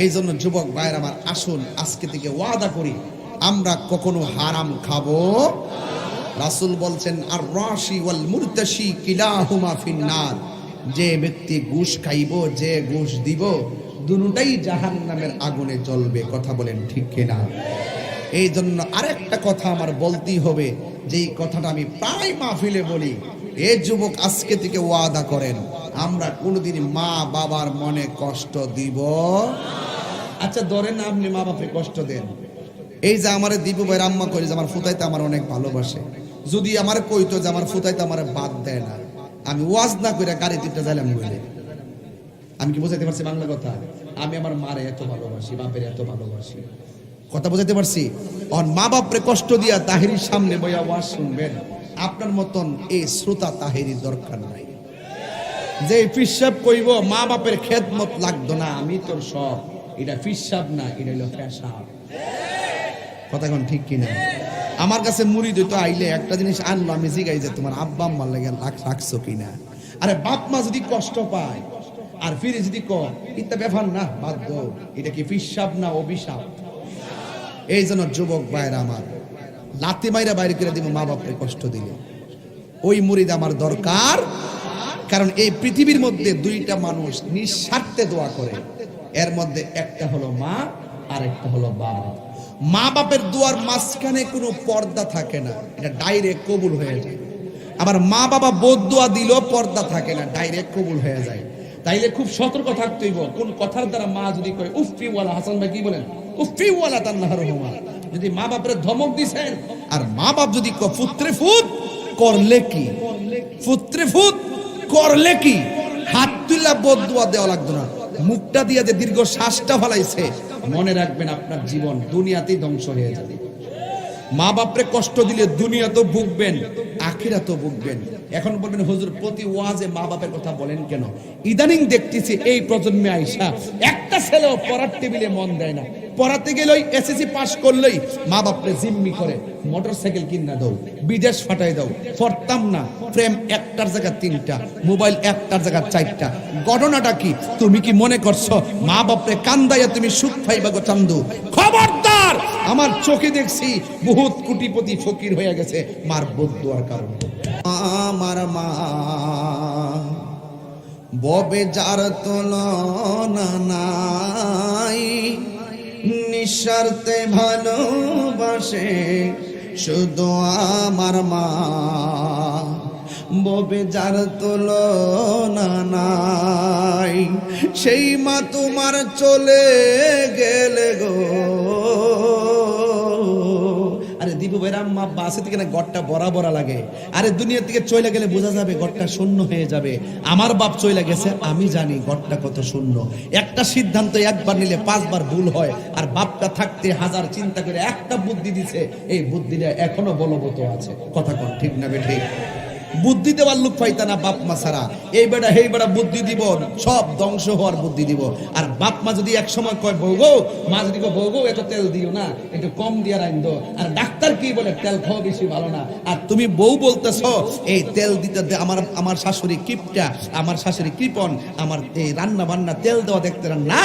এই জন্য যুবক ভাইয়ের আমার, আসুন আজকে থেকে ওয়াদা করি আমরা কখনো হারাম খাবো। রাসূল বলছেন, আর রাশি ওয়াল মুরতাশি কিলাহুমা ফিন্নার। যে ব্যক্তি ঘুষ খাইব, যে ঘুষ দিব, দুটোটাই জাহান্নামের আগুনে জ্বলবে। কথা বলেন ঠিক কিনা? এই জন্য আরেকটা কথা আমার বলতেই হবে, যেই কথাটা আমি প্রায় মাহফিলে বলি। এ যুবক, আজকে থেকে ওয়াদা করেন আমরা কোনোদিন মা বাবার মনে কষ্ট দিব। আচ্ছা ধরেন আপনি মা বাপে কষ্ট দেন, এই যে আমার দীপু ভাইয়ের আম্মা করি যে আমার ফুতাইতে আমার অনেক ভালোবাসে, যদি আমার কইতো যে আমার ফুতাইতে আমার বাদ দেয় না, আমি ওয়াজ না করে গাড়ি দিতে যাইলাম বলে, আমি কি বোঝাইতে পারছি বাংলা কথা? আমি আমার মারে এত ভালোবাসি, বাপের এত ভালোবাসি। কথা বোঝাইতে পারছি? অন মা বাপরে কষ্ট দিয়া তাহিরির সামনে বইয়া ওয়াজ শুনবেন, আপনার মতন এই শ্রোতা তাহিরির দরকার নাই। যে পিসাব কইব মা বাপের খেদমত লাগতো না, আমি তোর সব, এটা পিসাব না, এটা হলো পেশাব। কথা কোন ঠিক কিনা? আমার কাছে মুরিদ তো আইলে একটা জিনিস আনলো, আমি জিগাই যে তোমার আব্বা আম্মার লাগে রাখছো কিনা। আরে বাপ মা যদি কষ্ট পায় আর ফিরে যদি ইত্যা ব্যাপার না, বাধ্য, এটা কি পিসাব না অভিশাপ? এই জন্য যুবক ভাইরা আমার, লাথি মাইরা বাইরে করে দিব মা বাপরে কষ্ট দিলে, ওই মুরিদ আমার দরকার। কারণ এই পৃথিবীর মধ্যে 2টা মানুষ নিঃস্বার্থে দোয়া করে, এর মধ্যে একটা হলো মা আর একটা হলো বাবা। মা বাপের দোয়ার মাঝখানে কোনো পর্দা থাকে না, এটা ডাইরেক্ট কবুল হয়ে যায়। আবার মা বাবা বদদোয়া দিলেও পর্দা থাকে না, ডাইরেক্ট কবুল হয়ে যায়। তাইলে খুব সতর্ক থাকতে হইব। কোন কথার দ্বারা মা যদি কয় উফিওয়ালা, হাসান ভাই কি বলেন, উফিওয়ালা তান্নাহার রহমা, যদি মা বাপের ধমক দিছেন, আর মা বাপ যদি পুত্রে ফুত করলে কি, পুত্রে ফুত করলে কি, হাত তুলা বদদোয়া দেওয়া লাগতো না, মুখটা দিয়ে যে দীর্ঘ শ্বাসটা ফলাইছে, মনে রাখবেন আপনার জীবন দুনিয়াতেই ধ্বংস হয়ে যাবে। মা বাপরে কষ্ট দিলে দুনিয়া তো ভুগবেন, আখিরাতও ভুগবেন। এখন বলবেন হুজুর প্রতি ওয়াজে মা বাপের কথা বলেন কেন? ইদানিং দেখতেছি এই প্রজন্মে আইসা একটা ছেলেও পড়ার টেবিলে মন দেয় না। পড়াতে গেলেই এসএসসি পাস করলেই মা বাপরে জিম্মি করে, মোটরসাইকেল কিনা দাও, বিদেশ ফাটাই দাও, পড়তাম না, প্রেম একটার জায়গা 3টা, মোবাইল একটার জায়গা 4টা। ঘটনাটা কি? তুমি কি মনে করছো মা বাপরে কান্দাইয়া তুমি সুখ পাইবা গো চান্দু? খবরদার! আমার চোখে দেখছি বহুত কোটিপতি ফকির হয়ে গেছে মার বদদোয়ার কারণে। আমার মা ববে যার তুলনা নাই, নিঃস্বার্থে ভালোবাসে শুধু আমার মা, ববে যার তুলনা নাই, সেই মা তোমার চলে গেলে গো। আরে দীপু ভাইয়ের আম্মা আব্বা আছে থেকে না ঘরটা বড়া বড়া লাগে। আরে দুনিয়া থেকে চলে গেলে বোঝা যাবে ঘরটা শূন্য হয়ে যাবে। আমার বাপ চলে গেছে, আমি জানি ঘরটা কত শূন্য। একটা সিদ্ধান্ত একবার নিলে 5 বার ভুল হয়, আর বাপটা থাকতে হাজার চিন্তা করে একটা বুদ্ধি দিছে, এই বুদ্ধিটা এখনো বলবৎ আছে। কথা কোন ঠিক না বেঠিক? বুদ্ধি দেওয়ার লোক পাইতা না বাপ মা ছাড়া। এই বেটা হেই বেটা বুদ্ধি দিব, সব ধ্বংস হওয়ার বুদ্ধি দিব। আর বাপ মা যদি এক সময় কয় বউ গো, মা যদি কয় বউ গো এত তেল দিও না, একটু কম দিয়ে রাইন দো, আর ডাক্তার কি বলে তেল খাওয়া বেশি ভালো না, আর তুমি বউ বলতেছ এই তেল দিতে আমার শাশুড়ি কিপটা, আমার শাশুড়ি কৃপন, আমার এই রান্না বান্না তেল দেওয়া দেখতে না,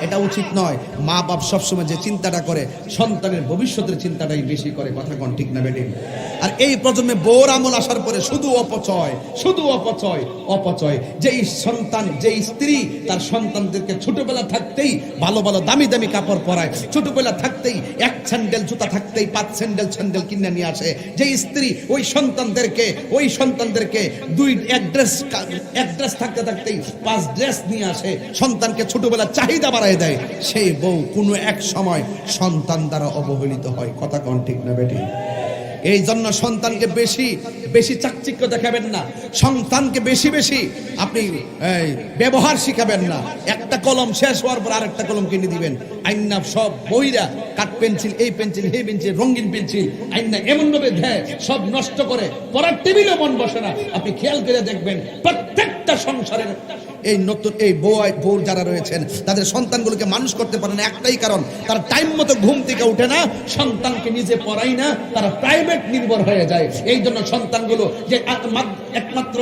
এটা উচিত নয়। মা বাপ সবসময় যে চিন্তাটা করে সন্তানের ভবিষ্যতের চিন্তাটাই বেশি করে। কথা কোন ঠিক না বেঠিক? আর এই প্রজন্মে বউর আমল আসার পরে শুধু অপচয়, শুধু অপচয়, অপচয়। যেই সন্তান, যেই স্ত্রী তার সন্তানদেরকে ছোটবেলা থাকতেই ভালো ভালো দামি দামি কাপড় পরায়, ছোটবেলা থাকতেই 1 স্যান্ডেল জুতা থাকতেই 5 স্যান্ডেল কিনে নিয়ে আসে, যেই স্ত্রী ওই সন্তানদেরকে 1 ড্রেস থাকতে থাকতেই 5 ড্রেস নিয়ে আসে, সন্তানকে ছোটবেলা চাহিদা বাড়ায় দেয়, সেই বউ কোনো এক সময় সন্তান দ্বারা অবহেলিত হয়। কথা কোন ঠিক না বেঠিক? এই জন্য সন্তানকে বেশি বেশি চাকচিক্য দেখাবেন না, সন্তানকে বেশি বেশি আপনি ব্যবহার শিখাবেন না। একটা কলম শেষ হওয়ার পর আরেকটা কলম কিনে দিবেন, আইনা সব বইরা কাঠ পেন্সিল, এই পেন্সিল, এই পেন্সিল, রঙিন পেন্সিল আইনা এমন ভাবে দেয় সব নষ্ট করে, পড়ার টেবিলে মন বসে না। আপনি খেয়াল করে দেখবেন প্রত্যেকটা সংসারের এই নতুন এই বউ যারা রয়েছেন তাদের সন্তানগুলোকে মানুষ করতে পারে না, একটাই কারণ তারা টাইম মতো ঘুম থেকে উঠে না, সন্তানকে নিজে পড়াই না, তারা প্রাইভেট নির্ভর হয়ে যায়। এই জন্য সন্তানগুলো যে একমাত্র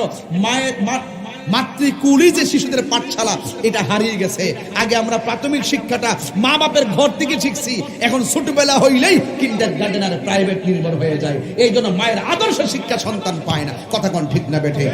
মাতৃকুলই যে শিশুদের পাঠশালা, এটা হারিয়ে গেছে। আগে আমরা প্রাথমিক শিক্ষাটা মা বাপের ঘর থেকে শিখছি, এখন ছোটবেলা হইলেই কিন্ডারগার্টেন আর প্রাইভেট নির্ভর হয়ে যায়। এই জন্য মায়ের আদর্শ শিক্ষা সন্তান পায় না। কথা কোন ঠিক না বেঠিক?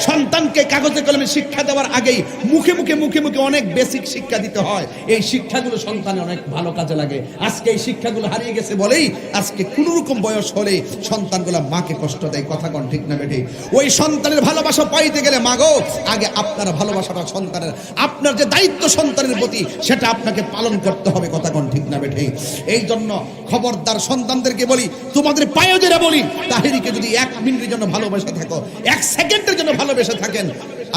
সন্তানকে কাগজে কলমে শিক্ষা দেওয়ার আগেই মুখে মুখে অনেক বেসিক শিক্ষা দিতে হয়। এই শিক্ষাগুলো সন্তানে অনেক ভালো কাজে লাগে। আজকে এই শিক্ষাগুলো হারিয়ে গেছে বলেই আজকে কোনো রকম বয়স হলে সন্তানগুলো মাকে কষ্ট দেয়। কথা কোন ঠিক না বেঠিক? ওই সন্তানের ভালোবাসা পাইতে গেলে মাগো আগে আপনার ভালোবাসাটা সন্তানের, আপনার যে দায়িত্ব সন্তানের প্রতি সেটা আপনাকে পালন করতে হবে। কথা কোন ঠিক না বেঠিক? এই জন্য খবরদার সন্তানদেরকে বলি, তোমাদের পায়ে ধরে বলি, তাহিরিকে যদি 1 মিনিটের জন্য ভালোবাসা থাকো, 1 সেকেন্ডের জন্য ভালোবেসে থাকেন,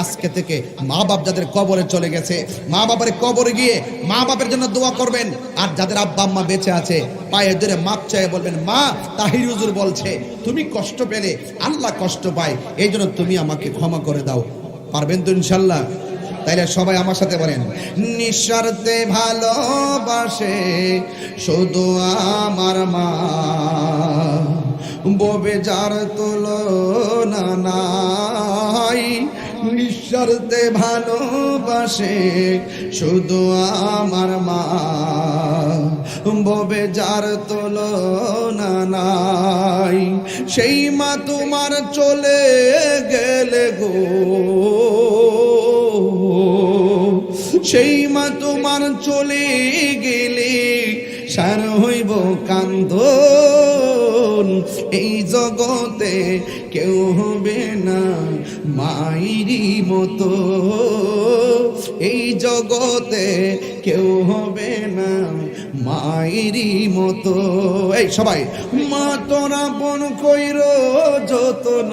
আজকে থেকে মা বাপ যাদের কবরে চলে গেছে, মা বাপের কবরে গিয়ে মা বাপের জন্য দোয়া করবেন। আর যাদের আব্বা আম্মা বেঁচে আছে পায়ে ধরে মাপ চাই বলবেন, মা তাহির হুজুর বলছে তুমি কষ্ট পেলে আল্লাহ কষ্ট পায়, এই জন্য তুমি আমাকে ক্ষমা করে দাও। পারবেন তো ইনশাল্লাহ? তাইলে সবাই আমার সাথে বলেন, নিঃস্বার্থে ভালোবাসে শুধু আমার মা, ববে যার তুলনা নাই। নিঃস্বার্থে ভালোবাসে শুধু আমার মা, ববে যার তুলনা নাই। সেই মা তোমার চলে গেলে গো, সেই মা তোমার চলে গেলে সার হইব কান্দন। এই জগতে কেউ হবে না মায়েরই মতো, এই জগতে কেউ হবে না মায়েরই মতো। এই সবাই, মা তোরা আপন কইর যতন,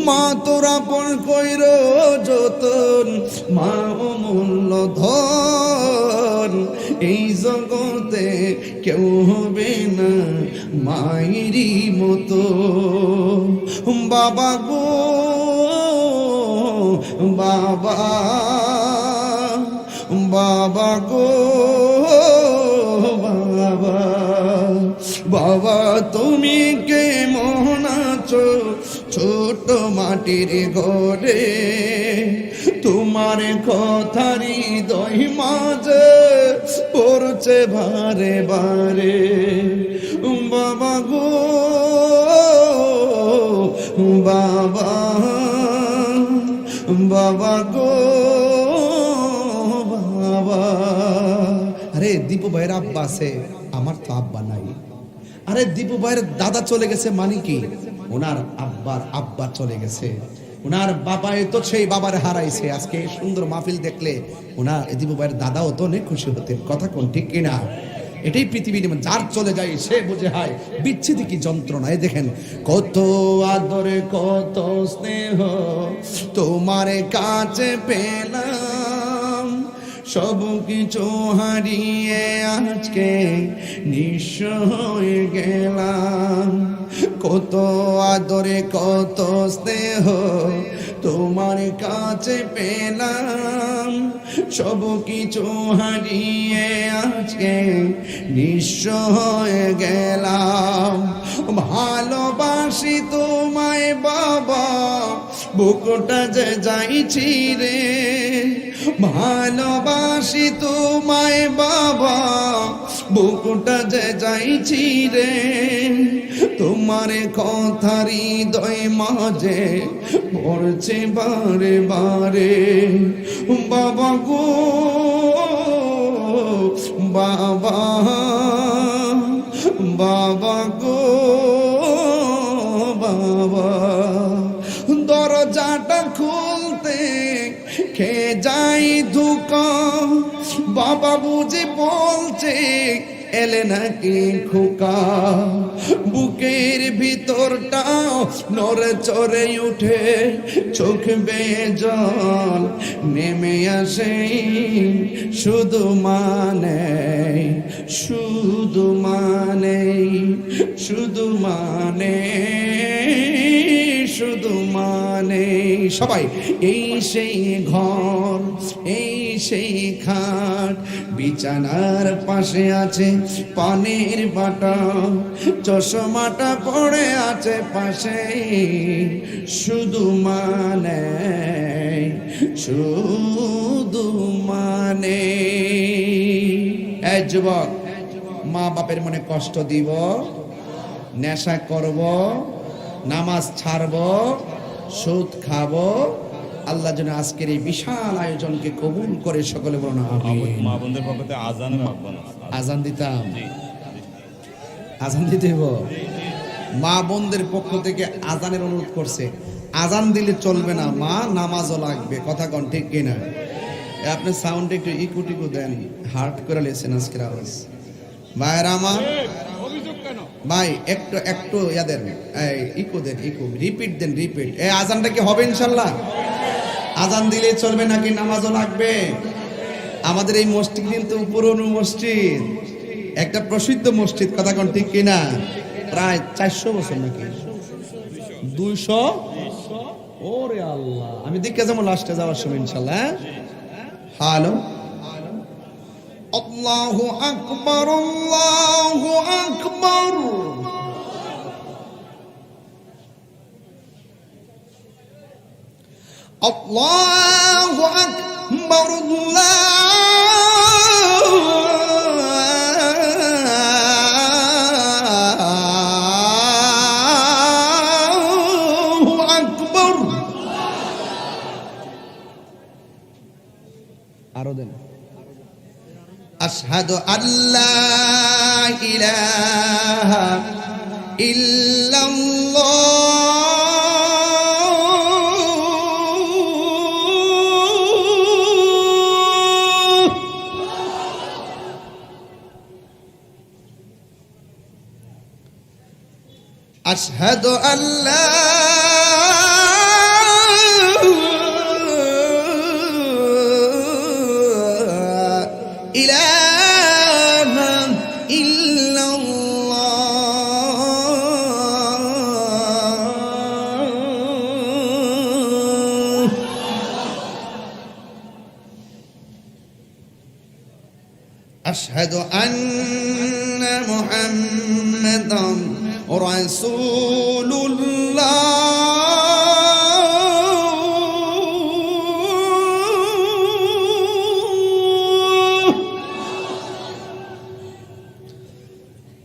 মা তোরা আপন কইর যতন, মা অমূল্য ধন। এই জগতে কেউ হবে না মায়েরই মতো। বাবা গো বাবা, বাবা গো বাবা, বাবা তুমি কেমন আছো ছোট মাটির ঘরে, তোমার কথারি দই মাঝে পড়ছে বারে বারে। বাবা গো বাবা, বাবা গো বাবা। আরে দীপু ভাইয়ের আব্বা আছে, আমার তো আব্বা নাই। আরে দীপু ভাইয়ের দাদা চলে গেছে মানে কি, ওনার আব্বা চলে গেছে। ওনার বাবাই তো সেই বাবার হারাইছে। আজকে সুন্দর মাহফিল দেখলে ওনার দীপু ভাইয়ের দাদাও তো অনেক খুশি হতেন। কথা কোন ঠিক কিনা? এটাই পৃথিবীর নিয়ম। যার চলে যায় সে বুঝে হয় বিচ্ছেদ কি যন্ত্রণা। এই দেখেন কত আদরে কত স্নেহ তোমার কাছে পেলাম, সব কিছু হারিয়ে আজকে নিঃস্ব হয়ে গেলাম। কত আদরে কত স্নেহ তোমার কাছে পেলাম, সব কিছু হারিয়ে আজকে নিঃস্ব হয়ে গেলাম। ভালোবাসি তোমায় বাবা, বুকটা যে যাইছি রে। ভালোবাসি তোমায় বাবা, বুকটা যে যাইছি রে। তোমার কথা হৃদয় মাঝে পড়ছে বারে বারে। বাবা গো বাবা, বাবা গো বাবা, দরজাটা খুলতে খেয়ে যাই ধোঁকা। বাবা বুঝে বলছে এলে নাকি খোকা। বুকের ভিতরটা নড়ে চড়ে উঠে, চোখ বেয়ে জল নেমে আসে। শুধু মানে শুধু মানে শুধু মানে শুধু মানে সবাই এই সেই ঘর, এই সেই খাট, বিছানার পাশে আছে পানির বাটা, চশমাটা পড়ে আছে পাশে। শুধু মানে শুধু মানে। এই যুবক, মা বাপের মনে কষ্ট দিব, নেশা করব, নামাজ ছাড়ব, সুদ খাবো, আল্লাহ যেন আজকের এই বিশাল আয়োজনকে কবুল করে। সকলে বলুন আমিন। মা বোনদের পক্ষ থেকে আজানের আহ্বান আছে। আজান দিতাম, আজান দিতে হইব। মা বোনদের পক্ষ থেকে আজানের অনুরোধ করছে। আজান দিলে চলবে না, মা নামাজও লাগবে। কথা কন ঠিক কিনা? আপনি সাউন্ড একটু ইকো টিকো দেন, হার্ট করে লেছেন আজকের আওয়াজ। ভাইরা আমার, ভাই একটু একটু ইয়াদের ইকো দেন, ইকো রিপিট দেন, রিপিট। এই আজানটা কি হবে ইনশাল্লাহ? আজান দিলে চলবে নাকি নামাজও লাগবে? আমাদের এই মসজিদ কিন্তু পুরনো মসজিদ, একটা প্রসিদ্ধ মসজিদ। কথা কোন ঠিক কিনা? প্রায় 400 বছর নাকি 200? ওরে আল্লাহ, আমি দেখে যাবো লাস্টে যাওয়ার সময় ইনশাল্লাহ। হ্যালো, আল্লাহু আকবার, আল্লাহু আকবার। আল্লাহু আকবার, আল্লাহু আকবার। আরো দেন। আশহাদু আল্লা ইলাহা ইল্লাল্লাহ, আশহাদু আল্লা ইলাহা ইল্লাল্লাহ, আশহাদু আন্না মুহাম্মাদান রাসূলুল্লাহ,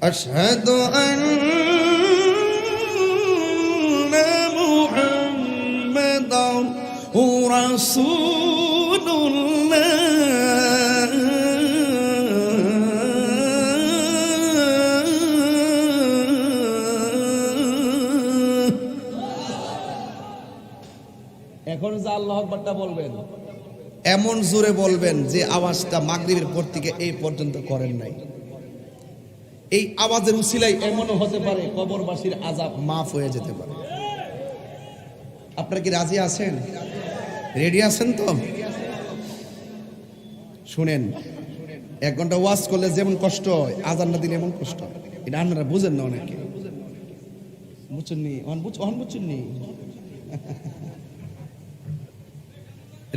আশহাদু আন্না মুহাম্মাদান রাসূলুল্লাহ। এখন যে আল্লাহু আকবারটা বলবেন এমন জোরে বলবেন যে আওয়াজটা মাগরিবের পর থেকে এই পর্যন্ত করেন নাই। এই আওয়াজের উসিলায় এমনও হতে পারে কবরবাসীর আযাব মাফ হয়ে যেতে পারে। আপনারা কি রাজি আছেন? রেডি আছেন তো? শুনেন, 1 ঘন্টা ওয়াজ করলে যেমন কষ্ট হয়, আজান না দিলে এমন কষ্ট হয়। এটা আপনারা বুঝেন না অনেকে, বুঝছেননি? বুঝছেননি?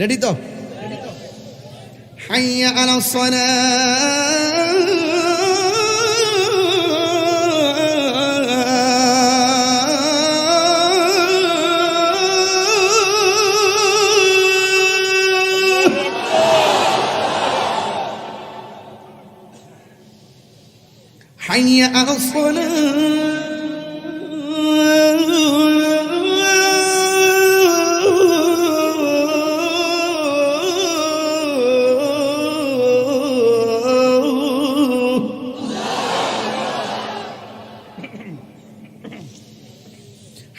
রেডি তো? হাইয়া আলা حي على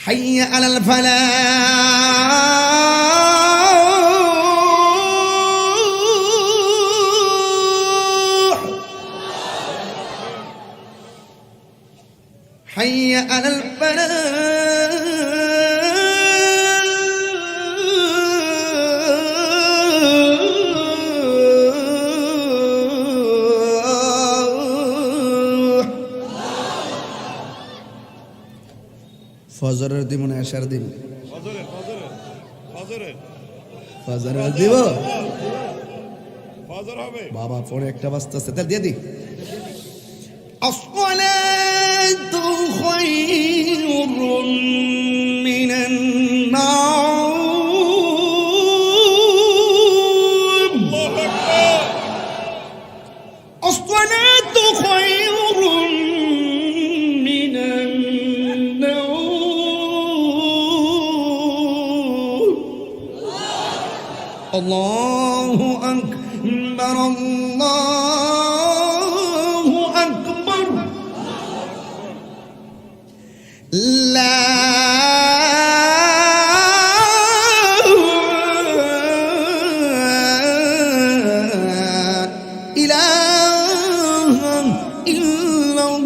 حي على الفلاح حي على الفلاح ফজরের দিব না এশার দিব? ফজরের দিব। বাবা পরে একটা বাজতেছে, তাহলে দিয়ে দি। আসসালাতু খায়রুম মিনান নাওম। আসসালাতু খায়রুম মিনান নাওম। আল্লাহু আকবার, আল্লাহু আকবার। লা ইলাহা ইল্লাল্লাহ।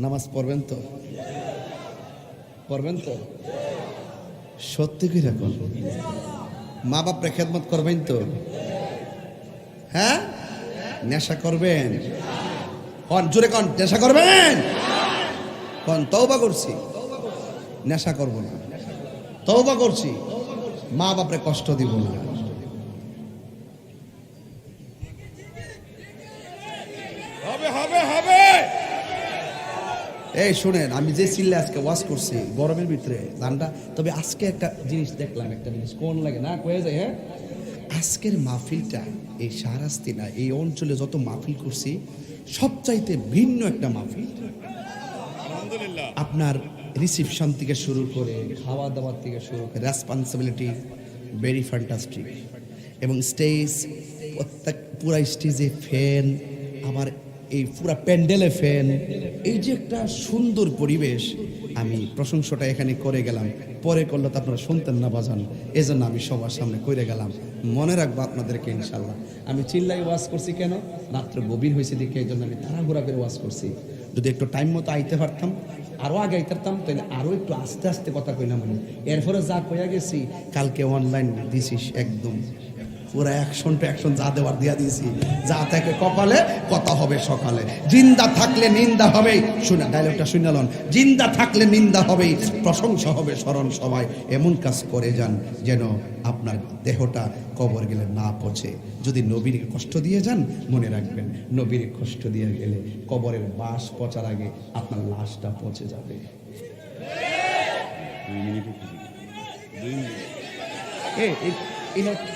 নামাজ পড়বেন তো? পড়বেন তো? সত্যি কি রাখুন? মা বাপরে খেদমত করবেন তো? হ্যাঁ, নেশা করবেন? কন জোরে কন, নেশা করবেন? কন তওবা করছি, নেশা করব না। তওবা করছি, মা বাপরে কষ্ট দিব না। এই শুনেন, আমি যে চিল্লে আজকে ওয়াজ করছি গরমের ভিতরে জানটা, তবে আজকে একটা জিনিস দেখলাম, একটা জিনিস কোন লাগে না কয়ে যায়। হ্যাঁ, আজকের মাহফিলটা এই শাহরাস্তি না, এই অঞ্চলে যত মাহফিল করছি সবচাইতে ভিন্ন একটা মাহফিল। আপনার রিসিপশন থেকে শুরু করে খাওয়া দাওয়ার থেকে শুরু করে রেসপন্সিবিলিটি ভেরি ফ্যান্টাস্টিক। এবং স্টেজ, প্রত্যেক পুরা স্টেজে ফ্যান, আবার এই পুরা প্যান্ডেলে ফ্যান, এই যে একটা সুন্দর পরিবেশ, আমি প্রশংসাটা এখানে করে গেলাম। পরে করলে তো আপনারা শুনতেন না বাজান, এজন্য আমি সবার সামনে করে গেলাম। মনে রাখবো আপনাদেরকে ইনশাল্লাহ। আমি চিল্লাই ওয়াজ করছি কেন? রাত্র গভীর হয়েছে দেখে, এই জন্য আমি তাড়াহুড়া করে ওয়াজ করছি। যদি একটু টাইম মতো আইতে পারতাম, আরো আগে আইতে পারতাম, তাহলে আরো একটু আস্তে আস্তে কথা কইলাম। মানে এরপরে যা কইয়া গেছি, কালকে অনলাইন দিছিস একদম পুরা অ্যাকশন টু অ্যাকশন যা দেওয়ার দিয়া দিয়েছি। যা থেকে কপালে কথা হবে সকালে, জিন্দা থাকলে নিন্দা হবে। শুনে ডায়লগটা শুনলাম, জিন্দা থাকলে নিন্দা হবে, প্রশংসা হবে স্মরণ সবাই। এমন কাজ করে যান যেন আপনার দেহটা কবর গেলে না পচে। যদি নবীর কষ্ট দিয়ে যান, মনে রাখবেন নবীর কষ্ট দিয়ে গেলে কবরের বাস পচার আগে আপনার লাশটা পচে যাবে।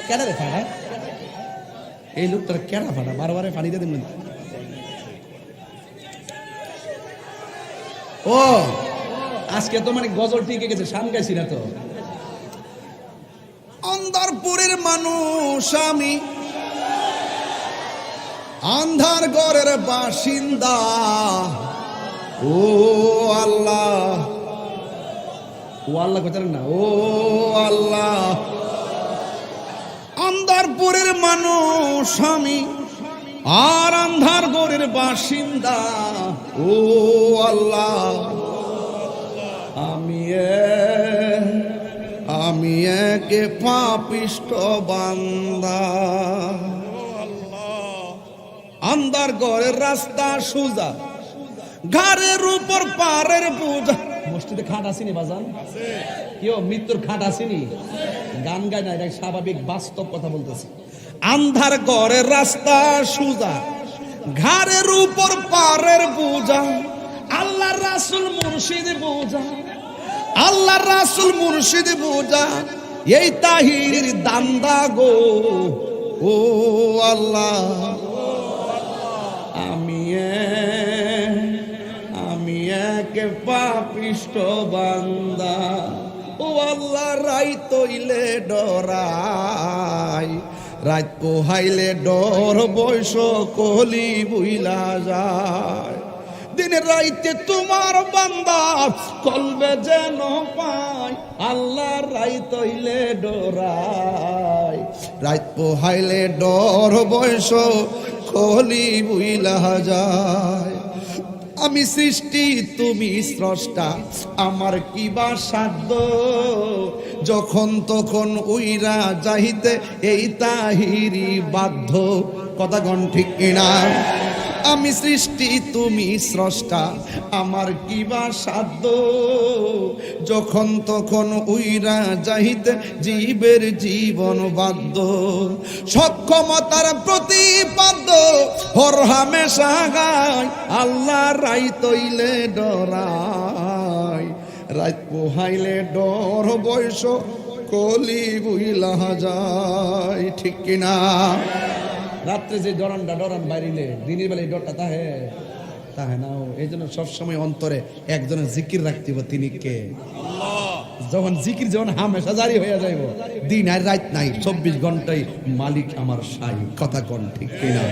কেডা রে ফাড়া? এই লোকটার কেডা ফাড়া? বারবারে পানি দিয়ে দিন। ও আজকে তো মানে গজল টিকে গেছে, শান গাইছি না তো। অন্ধারপুরের মানুষ আমি, আন্ধার ঘরের বাসিন্দা। ও আল্লাহ, ও আল্লাহ কোথায় না, ও আল্লাহ। আন্ধারপুরের মানুষ আমি, আর আন্ধার গড়ের বাসিন্দা, ও আল্লাহ। আমি একে পাপিষ্ট বান্দা। আন্ধার গড়ের রাস্তা সোজা, ঘাড়ের উপর পারের বোঝা। মসজিদে খাট আসেনি বাজান, কেউ মৃত্যুর খাট আসেনি। গান গায় না, এটা স্বাভাবিক বাস্তব কথা বলতেছে। আন্ধার গড়ের রাস্তা সোজা, ঘাড়ের উপর পারের বোঝা। আল্লাহ রাসূল মুর্শিদ বোঝা, আল্লাহ রাসূল মুর্শিদ বোঝা। এই তাহির দান্দা গো, ও আল্লাহ। আমি এক পাপিষ্ট বান্দা, ও আল্লাহ। রাইত হইলে ডরাই, রাত পোহাইলে ডর, বয়স কলি বুইলা যায়। দিনে রাইতে তোমার বান্দা কলবে যেন পাই, আল্লাহ। রাইত হইলে ডরাই, রাত পোহাইলে ডর, বয়স কলি বুইলা যায়। আমি সৃষ্টি, তুমি স্রষ্টা, আমার কিবা সাধ্য। যখন তখন উইরা যাইতে এই তাহিরি বাধ্য। কথা গণ ঠিক কিনা? আমি সৃষ্টি, তুমি স্রষ্টা, আমার কিবা সাধ্য। যখন তখন উইরা যাইতে জীবের জীবন বাধ্য। সক্ষমতার প্রতিপাদ্য হর হামেশা গায়, আল্লাহ। রাইত হইলে ডরাই, রাত পোহাইলে ডর, বয়স কলি বুইলা যায়। ঠিক কিনা? রাত্রে যে ডরান বাইরিলে, দিনের বেলায় ডরটা তাহে না। এই জন্য সবসময় অন্তরে একজনের জিকির রাখতে হবে। তিনি কে? যখন জিকির যখন হামেশা জারি হয়ে যাইব, দিন আর রাত নাই, 24 ঘন্টায় মালিক আমার সাই। কথা কোন ঠিক কিনা?